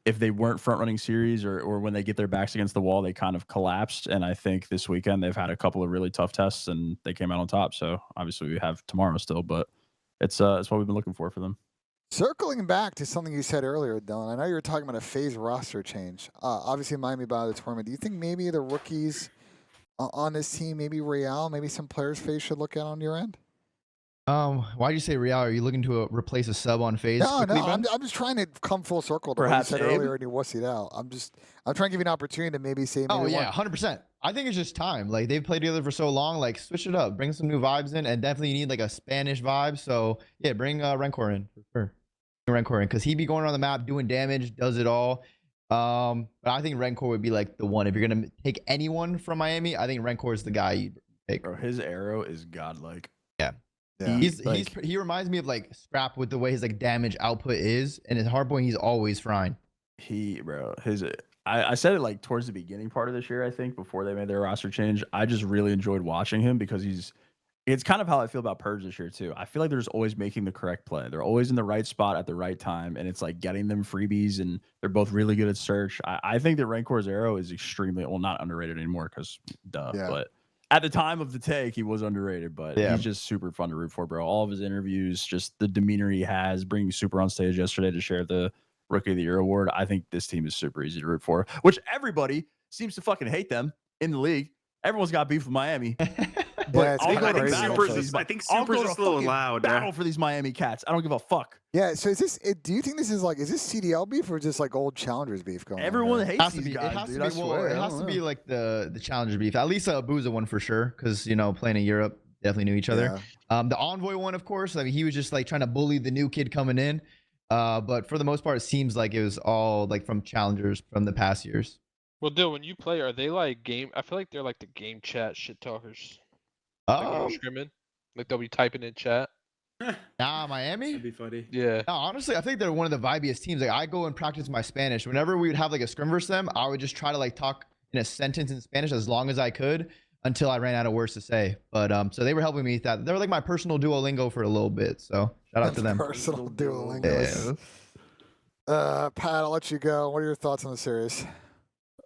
if they weren't front running series or when they get their backs against the wall, they kind of collapsed. And I think this weekend they've had a couple of really tough tests and they came out on top. So obviously we have tomorrow still, but it's what we've been looking for them. Circling back to something you said earlier, Dylan, I know you were talking about a FaZe roster change. Obviously Miami by the tournament. Do you think maybe the rookies on this team, maybe Real, maybe some players FaZe should look at on your end? Why do you say Real? Are you looking to replace a sub on FaZe? No, quickly, I'm Ben? just trying to come full circle to what you Perhaps said Abe? earlier and you wussied out. I'm trying to give you an opportunity to maybe say maybe Oh yeah, one. 100%. I think it's just time. Like, they've played together for so long. Like, switch it up, bring some new vibes in, and definitely you need like a Spanish vibe. So yeah, bring Rancor in for sure. Bring Rancor in because he'd be going around the map doing damage, does it all. But I think Rancor would be like the one. If you're gonna take anyone from Miami, I think Rancor is the guy you take. Bro, his arrow is godlike. Yeah. Yeah. He reminds me of like Scrap with the way his like damage output is, and his hardpoint he's always frying. I said it like towards the beginning part of this year, I think, before they made their roster change. I just really enjoyed watching him because it's kind of how I feel about Purge this year too. I feel like they're just always making the correct play. They're always in the right spot at the right time, and it's like getting them freebies, and they're both really good at search. I think that Rancor's arrow is extremely, well, not underrated anymore because but at the time of the take, he was underrated, but he's just super fun to root for, bro. All of his interviews, just the demeanor he has, bringing Super on stage yesterday to share the Rookie of the Year award. I think this team is super easy to root for, which everybody seems to fucking hate them in the league. Everyone's got beef with Miami. But I think Super's just a little loud. Battle for these Miami cats. I don't give a fuck. Yeah, so do you think this is CDL beef or just like old Challengers beef going on? Everyone here? hates these guys, dude. I swear. It has to be like the Challenger beef. At least Booza one for sure, because playing in Europe, definitely knew each other. The Envoy one, of course. He was just like trying to bully the new kid coming in. But for the most part, it seems like it was all like from Challengers from the past years. Well, Dill, when you play, are they like game? I feel like they're like the game chat shit talkers. Oh, scrimming, like they'll be typing in chat. Miami? That'd be funny. Yeah. No, honestly, I think they're one of the vibiest teams. Like, I go and practice my Spanish. Whenever we would have like a scrim versus them, I would just try to like talk in a sentence in Spanish as long as I could until I ran out of words to say. But so they were helping me with that. They were like my personal Duolingo for a little bit. So shout out to them. Personal Duolingo. Yeah. Pat, I'll let you go. What are your thoughts on the series?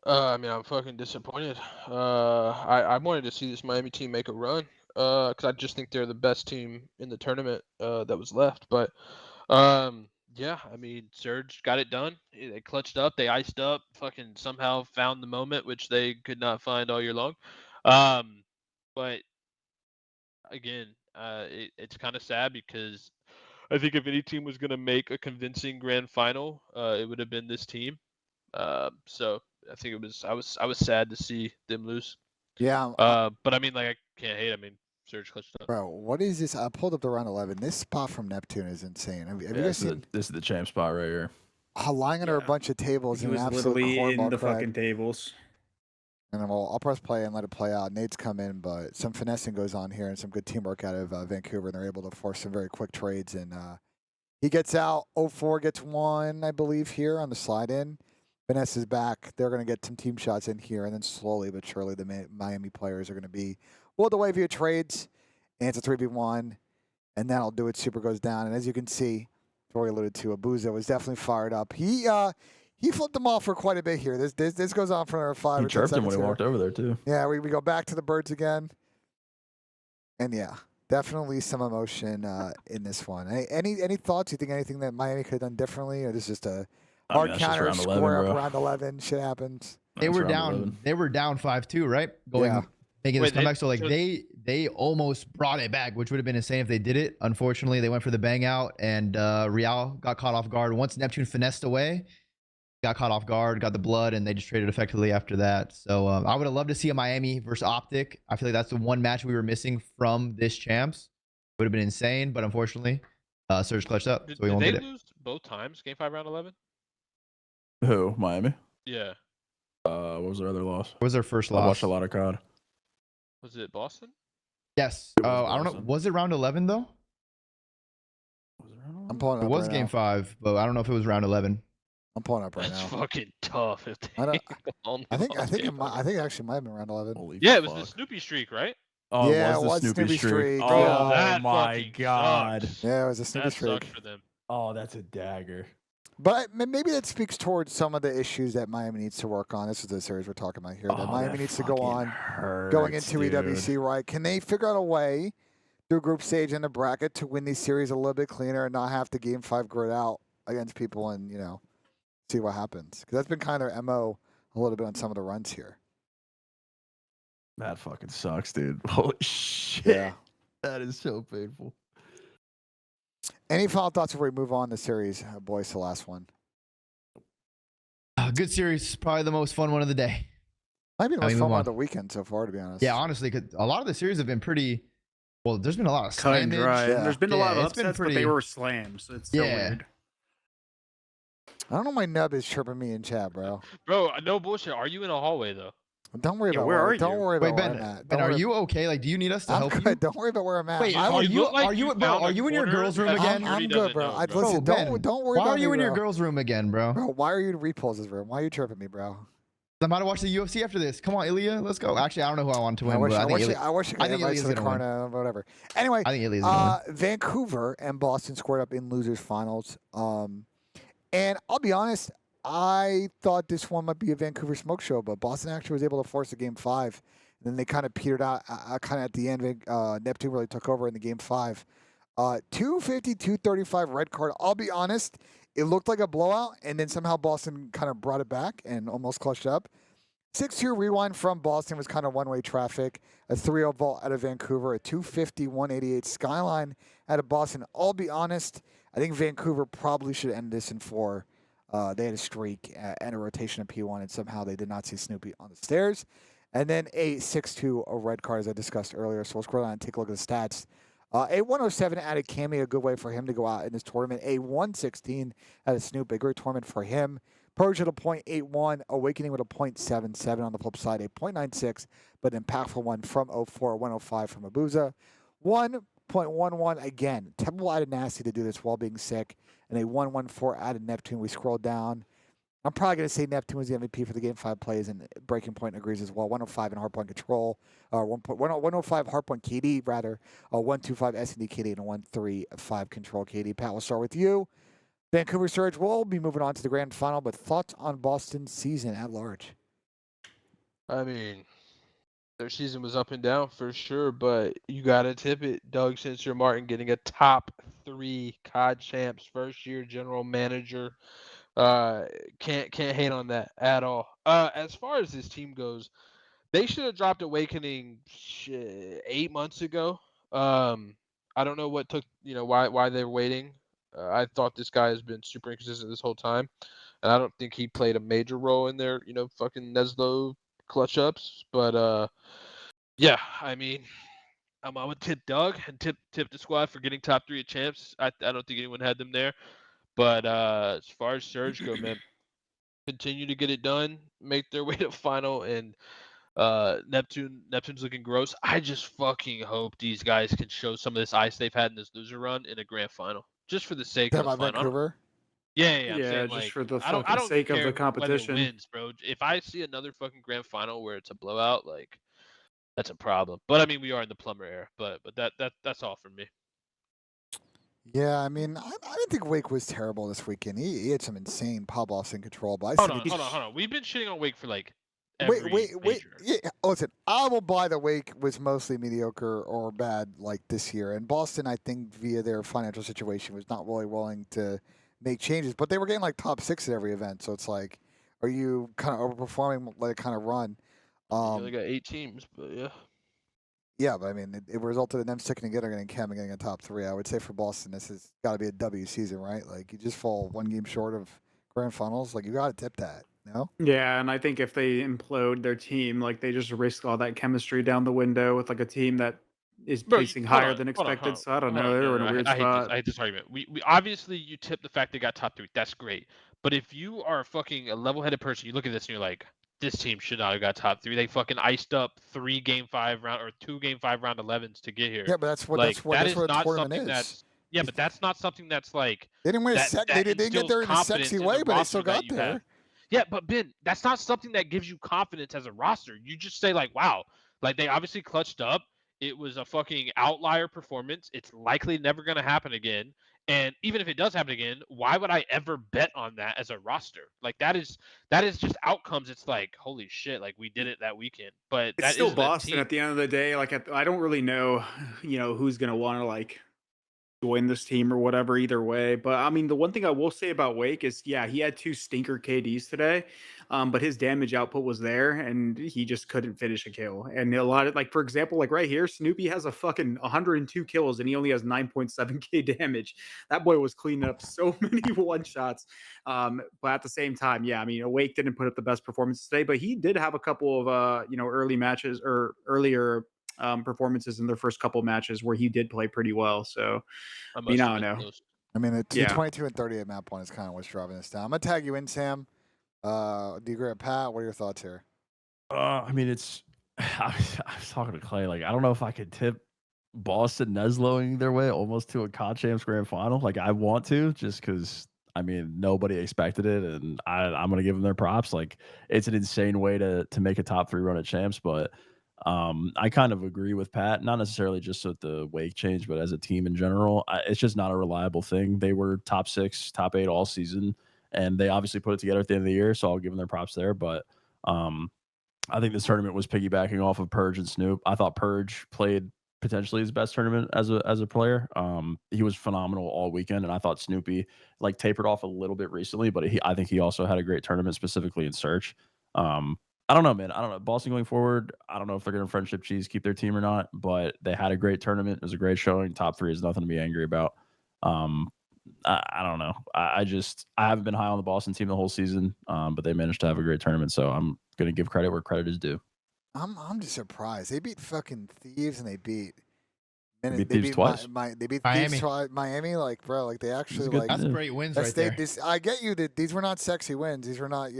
I'm fucking disappointed. I wanted to see this Miami team make a run. Because I just think they're the best team in the tournament that was left. But Surge got it done. They clutched up, they iced up, fucking somehow found the moment which they could not find all year long. But again, it's kind of sad because I think if any team was going to make a convincing grand final, it would have been this team. So I think it was. I was sad to see them lose. Yeah, But I mean, like, I can't hate. I mean, Surge clutched up. bro. What is this? I pulled up the round 11. This spot from Neptune is insane. Have you guys seen this is the champ spot right here. lying under a Yeah. bunch of tables He in an was absolute literally in cornball the crap? fucking tables. And then I'll press play and let it play out. Nate's come in, but some finessing goes on here and some good teamwork out of Vancouver, and they're able to force some very quick trades. And he gets out. 0-4 gets one, I believe, here on the slide in. Finesse is back. They're going to get some team shots in here, and then slowly but surely the Miami players are going to be pulled away via trades. And it's a 3v1, and that'll do it. Super goes down, and as you can see, Tori alluded to, Abuza was definitely fired up. He flipped them off for quite a bit here. This goes on for another 5 He or 10 chirped him seconds when he here. walked over there too. Yeah, we go back to the birds again. And yeah, definitely some emotion in this one. Any thoughts? You think anything that Miami could have done differently, or this is just a hard that's just counter, round 11, square bro. up round 11? Shit happens. They That's were round down. 11. They were down 5-2, right? Going Yeah. making this Wait, comeback. So like so- they almost brought it back, which would have been insane if they did it. Unfortunately, they went for the bang out, and Real got caught off guard. Once Neptune finessed away, got caught off guard, got the blood, and they just traded effectively after that. So I would have loved to see a Miami versus Optic. I feel like that's the one match we were missing from this champs. Would have been insane, but unfortunately, Surge clutched up, Did, so we did won't they get it. lose both times? Game 5, round 11. Who? Miami? Yeah. What was their other loss? What was their first I loss? watched a lot of COD. Was it Boston? Yes. It was I don't know. Boston. Was it round 11 though? Was it round I'm 11? pulling It up was right game now. 5, but I don't know if it was round 11. I'm pulling up right That's now. fucking tough. If they I don't- only I think lost game 5. it actually might have been round 11. Holy Yeah, it was the fuck. Snoopy streak, right? Oh, Yeah, it was the Snoopy streak. Bro, Oh that my fucking god. sucks. Yeah, it was a Snoopy That streak. sucks for them. Oh, that's a dagger. But maybe that speaks towards some of the issues that Miami needs to work on. This is the series we're talking about here. That Oh, Miami that needs to go fucking on hurts, going into dude. EWC, right? Can they figure out a way through group stage and the bracket to win these series a little bit cleaner and not have to game 5 grid out against people and, see what happens? Because that's been kind of their MO a little bit on some of the runs here. That fucking sucks, dude. Holy shit. Yeah. That is so painful. Any final thoughts before we move on to the series, boys, the last one? Good series. Probably the most fun one of the day. Might be the I most mean, fun move one on. of the weekend so far, to be honest. Yeah, honestly, 'cause a lot of the series have been pretty. Well, there's been a lot of Cut and slammage. dry. Yeah. There's been a lot Yeah, of it's been upsets, but pretty- they were slams. So it's so Yeah. weird. I don't know why Nub is chirping me in chat, bro. Bro, no bullshit. Are you in a hallway though? Don't worry Yeah, about where are Don't you? worry Wait, about where Ben. I'm at. Ben, Don't are worry- you okay? Like, do you need us to I'm help good. you? Don't worry about where I'm at. Wait, I are was- you look like are you you bro, found are a you in your corner girls' room that again? Rudy I'm good, doesn't bro. know, I bro. listen. Bro, Ben, Don't worry why about are you me, in your bro. girls' room again, bro? Bro, why are you in repulses room? Why are you chirping me, bro? I'm about to watch the UFC after this. Come on, Ilya, let's go. Actually, I don't know who I want to win, I wish but I think you Ilya, could I think invite Ilya's to the gonna win. corner, whatever. Anyway, I think Ilya's gonna win. Vancouver and Boston squared up in losers finals. And I'll be honest, I thought this one might be a Vancouver smoke show, but Boston actually was able to force a game 5. And then they kind of petered out kind of at the end. Neptune really took over in the game 5. 250, 235 red card. I'll be honest, it looked like a blowout, and then somehow Boston kind of brought it back and almost clutched up. 6-2 rewind from Boston was kind of one-way traffic. A 3-0 vault out of Vancouver. A 250, 188 skyline out of Boston. I'll be honest, I think Vancouver probably should end this in 4. They had a streak and a rotation of P1, and somehow they did not see Snoopy on the stairs. And then a 6-2 a red card, as I discussed earlier. So we'll scroll down and take a look at the stats. A 107 out of Cammy, a good way for him to go out in this tournament. A 116 out of Snoop, a great tournament for him. Purge at a .81, Awakening with a .77 on the flip side, a .96, but impactful one from 04, 105 from Abuza. 1.11 again. Temple out of Nasty to do this while being sick, and a 114 out of Neptune. We scroll down. I'm probably going to say Neptune was the MVP for the Game 5 plays, and Breaking Point agrees as well. 105 in hardpoint control, 105 hardpoint KD, rather, 125 S&D KD, and a 135 control KD. Pat, we'll start with you. Vancouver Surge will be moving on to the grand final, but thoughts on Boston's season at large? I mean, their season was up and down for sure, but you gotta tip it. Doug Spencer Martin getting a top 3 COD champs, first year general manager. Can't hate on that at all. As far as this team goes, They should have dropped Awakening 8 months ago. I don't know what took, why they're waiting. I thought this guy has been super inconsistent this whole time, and I don't think he played a major role in their, fucking Neslo clutch ups. But yeah, I mean, I would tip Doug and tip the squad for getting top 3 at champs. I don't think anyone had them there. But as far as Surge go, man, continue to get it done, make their way to final, and Neptune's looking gross. I just fucking hope these guys can show some of this ice they've had in this loser run in a grand final, just for the sake Talking of the about final. Vancouver. Yeah. I'm Yeah, saying, just like, for the I fucking don't sake of care the whether it competition. wins, bro. If I see another fucking grand final where it's a blowout, like, that's a problem. But I mean, we are in the plumber era. But that's all from me. Yeah, I mean, I didn't think Wake was terrible this weekend. He had some insane pop-offs in control, but I Hold said on. We've been shitting on Wake for like every wait. major. Yeah, listen, I will buy the Wake was mostly mediocre or bad like this year. And Boston, I think, via their financial situation, was not really willing to make changes. But they were getting like top 6 at every event, so it's like, are you kind of overperforming? Let it kind of run. You only got 8 teams, but yeah. Yeah, but I mean, it resulted in them sticking together, getting Cam and getting a top 3. I would say for Boston, this has got to be a W season, right? Like, you just fall one game short of grand finals. Like, you got to tip that, no? Yeah, and I think if they implode their team, like they just risk all that chemistry down the window with like a team that is Bro, placing hold higher on, than hold on, expected. hold on, So I don't hold know. on. They No, were in no, a weird I hate this. spot. I hate this argument. We obviously you tip the fact they got top 3. That's great. But if you are fucking a level-headed person, you look at this and you're like, this team should not have got top 3. They fucking iced up 3 game 5 round or 2 game 5 round 11s to get here. Yeah, but that's what Like, that that's is what a not tournament something is. that's but that's not something that's like They didn't win a that They didn't get instills there in a confidence sexy in way, the but they still roster that got you have. there. Yeah, but Ben, that's not something that gives you confidence as a roster. You just say like, wow, like they obviously clutched up. It was a fucking outlier performance. It's likely never going to happen again. And even if it does happen again, why would I ever bet on that as a roster? Like that is just outcomes. It's like, holy shit, like we did it that weekend. But It's that still isn't a Boston team. at the end of the day. Like I don't really know, who's gonna want to like join this team or whatever either way. But I mean, the one thing I will say about Wake is, yeah, he had 2 stinker KDs today, but his damage output was there, and he just couldn't finish a kill. And a lot of like, for example, like right here, Snoopy has a fucking 102 kills, and he only has 9.7k damage. That boy was cleaning up so many one shots. But at the same time, yeah, I mean, Wake didn't put up the best performance today, but he did have a couple of early matches or earlier performances in their first couple matches where he did play pretty well. So I I mean, must I have don't missed know. those. I mean, the Yeah. 22 and 38 map point is kind of what's driving this down. I'm going to tag you in, Sam. Do you agree with Pat? What are your thoughts here? I mean, it's. I was talking to Clay. Like, I don't know if I could tip Boston Nesloing their way almost to a COD Champs Grand Final. Like, I want to, just because. I mean, nobody expected it, and I'm gonna give them their props. Like, it's an insane way to make a top 3 run at champs, but I kind of agree with Pat. Not necessarily just with the Wake change, but as a team in general, it's just not a reliable thing. They were top 6, top 8 all season, and they obviously put it together at the end of the year. So I'll give them their props there, but. I think this tournament was piggybacking off of Purge and Snoop. I thought Purge played potentially his best tournament as a player. He was phenomenal all weekend, and I thought Snoopy like tapered off a little bit recently, but I think he also had a great tournament, specifically in Search. I don't know, man. I don't know. Boston going forward, I don't know if they're going to friendship cheese keep their team or not, but they had a great tournament. It was a great showing. Top 3 is nothing to be angry about. I don't know. I haven't been high on the Boston team the whole season, but they managed to have a great tournament. So I'm gonna give credit where credit is due. I'm just surprised. They beat fucking Thieves and they beat. They beat Thieves twice. They beat Miami. Thieves twice. Miami, like bro, like they actually good- like. That's Yeah. great wins That's right there. I get you that these were not sexy wins. These were not,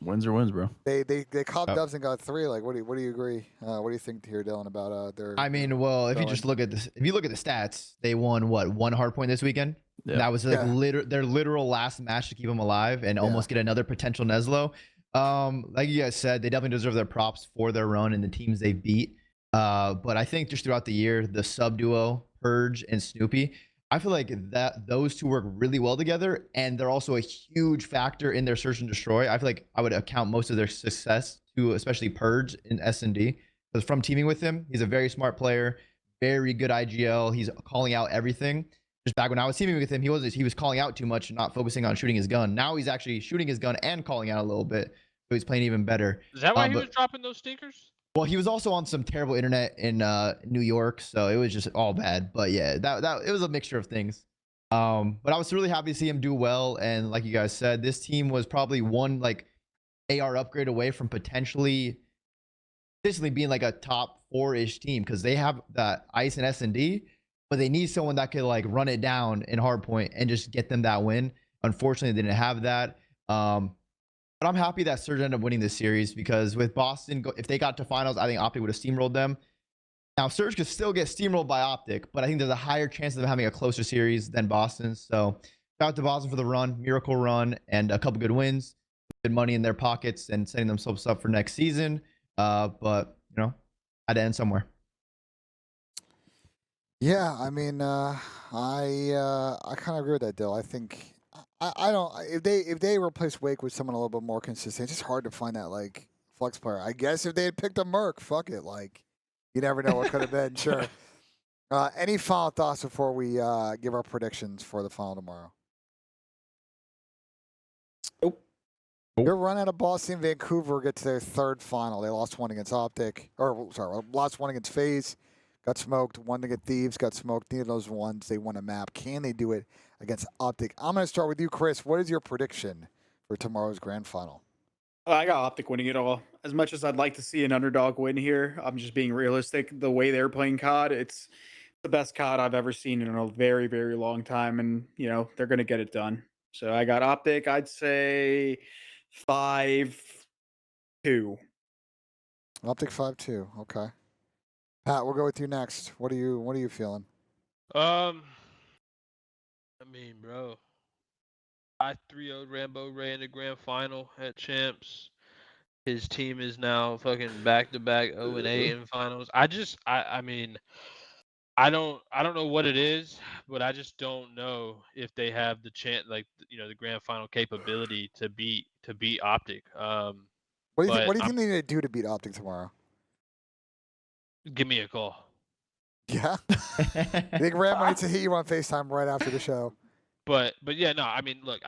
Wins are wins, bro. they caught Yep. dubs and got 3. Like, what do you agree? What do you think here, Dylan, about their? I mean, well, if you going. just look at this, if you look at the stats, they won what, 1 hard point this weekend. Yeah. That was like Yeah. their literal last match to keep them alive and almost get another potential Neslo. Like you guys said, they definitely deserve their props for their run and the teams they beat. But I think just throughout the year, the sub duo Purge and Snoopy, I feel like that those two work really well together, and they're also a huge factor in their search and destroy. I feel like I would account most of their success to especially Purge in S&D, because from teaming with him, he's a very smart player, very good IGL. He's calling out everything. Just back when I was teaming with him, he was calling out too much, not focusing on shooting his gun. Now he's actually shooting his gun and calling out a little bit, so he's playing even better. Is that why he was dropping those stinkers? Well, he was also on some terrible internet in New York, so it was just all bad. But yeah, that it was a mixture of things. But I was really happy to see him do well. And like you guys said, this team was probably one like AR upgrade away from potentially being like a top 4-ish team because they have that ice and S&D, but they need someone that could like run it down in hardpoint and just get them that win. Unfortunately, they didn't have that. But I'm happy that Surge ended up winning this series because with Boston, if they got to finals, I think Optic would have steamrolled them. Now, Surge could still get steamrolled by Optic, but I think there's a higher chance of them having a closer series than Boston. So shout out to Boston for the run, miracle run, and a couple good wins, good money in their pockets, and setting themselves up for next season. But, you know, had to end somewhere. Yeah, I mean, I kind of agree with that, Dill. I think I don't if they replace Wake with someone a little bit more consistent, it's just hard to find that like flex player. I guess if they had picked a Merc, fuck it, like you never know what could have been. Sure. Any final thoughts before we give our predictions for the final tomorrow? Your run out of Boston, Vancouver gets their third final. They lost one against Optic, or sorry, lost one against FaZe, got smoked. One against Thieves, got smoked. Neither of those ones, they won a map. Can they do it against Optic? I'm going to start with you, Chris. What is your prediction for tomorrow's grand final? I got Optic winning it all. As much as I'd like to see an underdog win here, I'm just being realistic. The way they're playing COD, it's the best COD I've ever seen in a very, very long time, and you know they're going to get it done. So I got Optic. I'd say 5-2. Optic 5-2. Okay. Pat, we'll go with you next. What are you feeling? I mean, bro, I 3-0'd Rambo Ray in the grand final at Champs. His team is now fucking back-to-back 0-8 in finals. I mean, I don't know what it is, but I just don't know if they have the chance, like the grand final capability to beat Optic. What do you think? What do you think they need to do to beat Optic tomorrow? Give me a call. Yeah. I think Rambo needs to hit you on FaceTime right after the show. But yeah, no, I mean, look,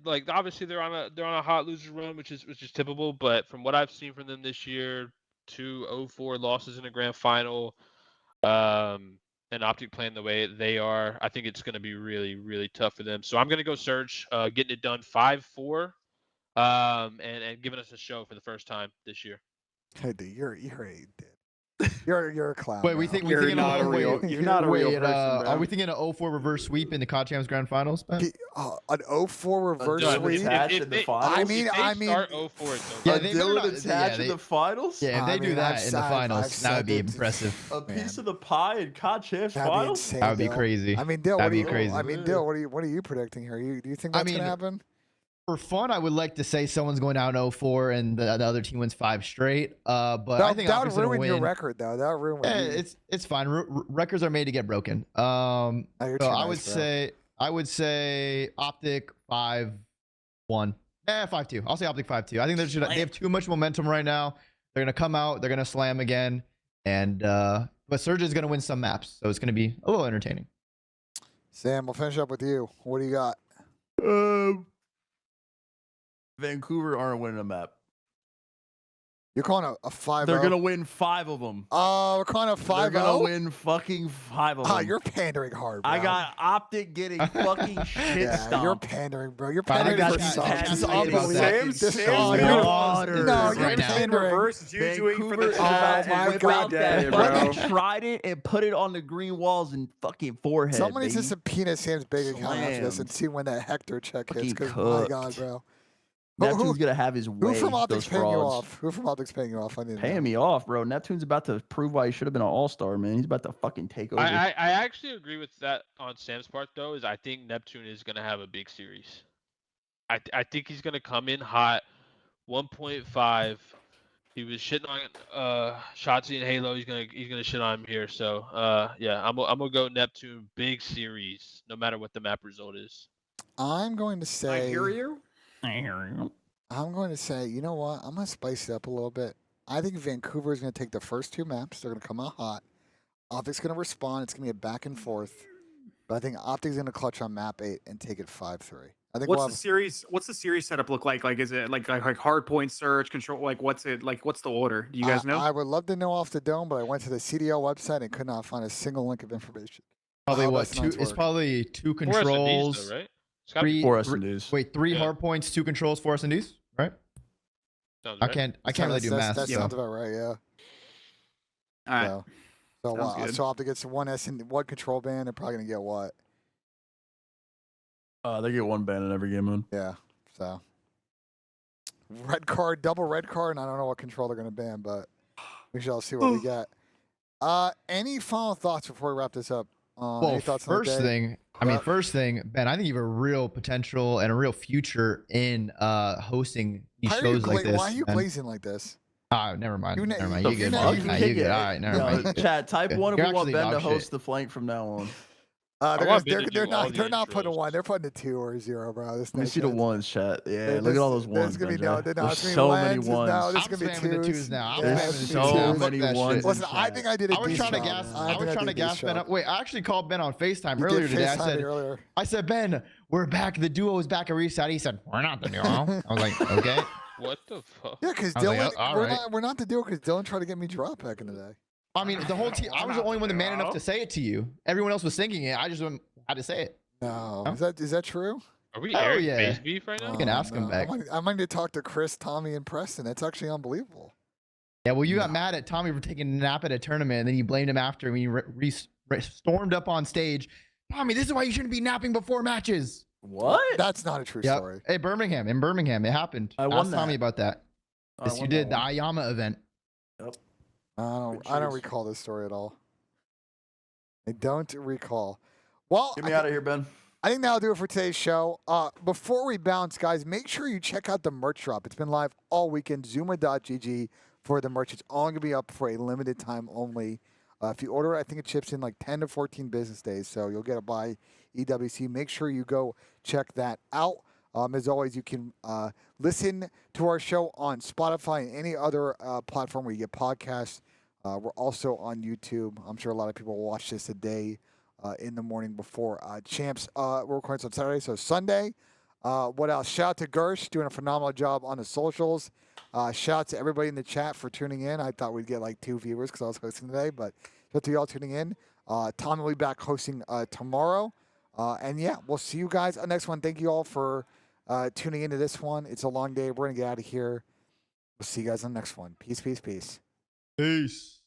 like obviously they're on a hot loser run, which is typical. But from what I've seen from them this year, 2-0-4 losses in the grand final, and Optic playing the way they are, I think it's going to be really, really tough for them. So I'm going to go Surge, getting it done 5-4, and giving us a show for the first time this year. Hey, dude, you're you're a clown. Wait, now. we think You're not a real. You're not a real person, bro. Are we thinking an 0-4 reverse sweep in the COD Champs Grand Finals, Ben? An 0-4 reverse Done sweep? attached in the finals? I mean, start 0-4, it's over. Yeah, A they better not- Dylan attached in they- the finals? Yeah, if I they do mean, that I've in the said- finals, I've that would be said it. impressive. A piece Man. of the pie in COD Champs That'd be finals? insane. That would be Dill. crazy. I mean, Dill, That'd what be do crazy. I mean, Dill, what are you predicting here? Do you think I that's mean, gonna happen? For fun, I would like to say someone's going down 0-4 and the other team wins 5 straight. But I think that Optic's would gonna ruin win. your record, though. That would ruin. It's fine. Records are made to get broken. Oh, you're So too I nice, would say Optic 5-1. 5-2. I'll say Optic 5-2. I think they have too much momentum right now. They're gonna come out. They're gonna slam again, and but Surge is gonna win some maps, so it's gonna be a little entertaining. Sam, we'll finish up with you. What do you got? Vancouver aren't winning a map. You're calling a 5-0. They're gonna win 5 of them. Oh, we're calling a 5-0. They're gonna win fucking 5 of them. Oh, you're pandering hard, bro. I got Optic getting fucking shit Yeah, stomped. you're pandering, bro. You're I pandering got for that. subs. That's This is how I feel about unbelievable. that. This is Sam's unbelievable. waters No, you're right now. In pandering. reverse is you doing for the Vancouver chat my and God. whip out bro. bro. Fucking trident and put it on the green walls and fucking forehead. Someone needs to baby. subpoena Sam's bank account after this and Slammed. see when that Hector check hits. Fucking Because my cooked. God, bro. Neptune's gonna have his way. Who from Optic's those paying you frauds. off? Who from Optic's paying you off? I need to know. Paying me off, bro. Neptune's about to prove why he should have been an all-star, man. He's about to fucking take over. I actually agree with that on Sam's part, though. Is I think Neptune is gonna have a big series. I think he's gonna come in hot, 1.5. He was shitting on Shotzi and Halo. He's gonna shit on him here. So yeah, I'm gonna go Neptune big series, no matter what the map result is. I'm going to I say. hear you. I'm going to say, you know what? I'm going to spice it up a little bit. I think Vancouver is going to take the first 2 maps. They're going to come out hot. Optic's going to respond. It's going to be a back and forth. But I think Optic's going to clutch on map 8 and take it 5-3. I think What's we'll the have, series? What's the series setup look like? Like, is it like hard point search control? Like, what's it like? What's the order? Do you guys know? I would love to know off the dome, but I went to the CDL website and could not find a single link of information. Probably How what best two? nines It's work. probably 2 4 S&Ds controls, though, right? It's gotta be 3 4 three- S&Ds. Wait, 3 Yeah. hard points, 2 controls, 4 S&Ds, right? sounds I right. can't really do math. That so. sounds about right, yeah. All right. So Sounds good. so Optic gets one one control band. They're probably going to get what? They get 1 ban in every game mode. Yeah, so. Red card, double red card, and I don't know what control they're going to ban, but we shall see what we get. Any final thoughts before we wrap this up? Well, any thoughts on the first day? thing, first thing, Ben, I think you have a real potential and a real future in hosting these Why are you shows like this. Why are you Ben. blazing like this? Never mind. You ne- Never mind. the You good? fuck? Nah, you good? All right, never mind. Chat, type Good. 1 if You're we want actually Ben to dog host shit. the flank from now on. They're, want Ben they're, to they're do all not. the They're not putting a intros. 1. They're putting a 2 or a 0, bro. This Let me next see the gen- ones, chat. Yeah, There's- look at all those there's ones. gonna be Benja. no, There's it's gonna be so many lenses now. ones. There's I'm gonna be spamming the 2s. twos now. I'm Yeah, spamming the there's twos so now. twos. Fuck many that ones. shit. Listen, I think I did a I was decent trying to job, gas. man. I was trying to gas Ben up. Wait, I actually called Ben on FaceTime earlier today. I said, Ben, we're back. The duo is back at reset. He said, we're not the duo. I was like, okay. What the fuck? Yeah, because I was Dylan, like, all right. we're not the deal because Dylan tried to get me dropped back in the day. I mean, the whole team. I was the only one that man enough to say it to you. Everyone else was thinking it. I just had to say it. No, No? is that true? Are we Oh, airing yeah. FaZe beef right now? can ask him back. I might need to talk to Chris, Tommy, and Preston. It's actually unbelievable. Yeah, well, you got mad at Tommy for taking a nap at a tournament, and then you blamed him after when you stormed up on stage. Tommy, this is why you shouldn't be napping before matches. What? That's not a true Yep. story. Hey, in Birmingham, it happened. I won Ask Tommy that. about that. I Yes, you won did. that The one. Ayama event. Yep. I Good don't choice. recall this story at all. I don't recall. Well, Get me out of here, Ben. I think that'll do it for today's show. Before we bounce, guys, make sure you check out the merch drop. It's been live all weekend. ZooMaa.gg for the merch. It's only going to be up for a limited time only. If you order it, I think it ships in like 10 to 14 business days, so you'll get it by EWC. Make sure you go check that out. As always, you can listen to our show on Spotify and any other platform where you get podcasts. We're also on YouTube. I'm sure a lot of people will watch this today in the morning before Champs. We're recording on Saturday, so Sunday. What else? Shout out to Gersh doing a phenomenal job on the socials. Shout out to everybody in the chat for tuning in. I thought we'd get like 2 viewers because I was hosting today, but shout out to y'all tuning in. Tom will be back hosting tomorrow. And yeah, we'll see you guys on the next one. Thank you all for tuning into this one. It's a long day. We're going to get out of here. We'll see you guys on the next one. Peace, peace, peace. Peace.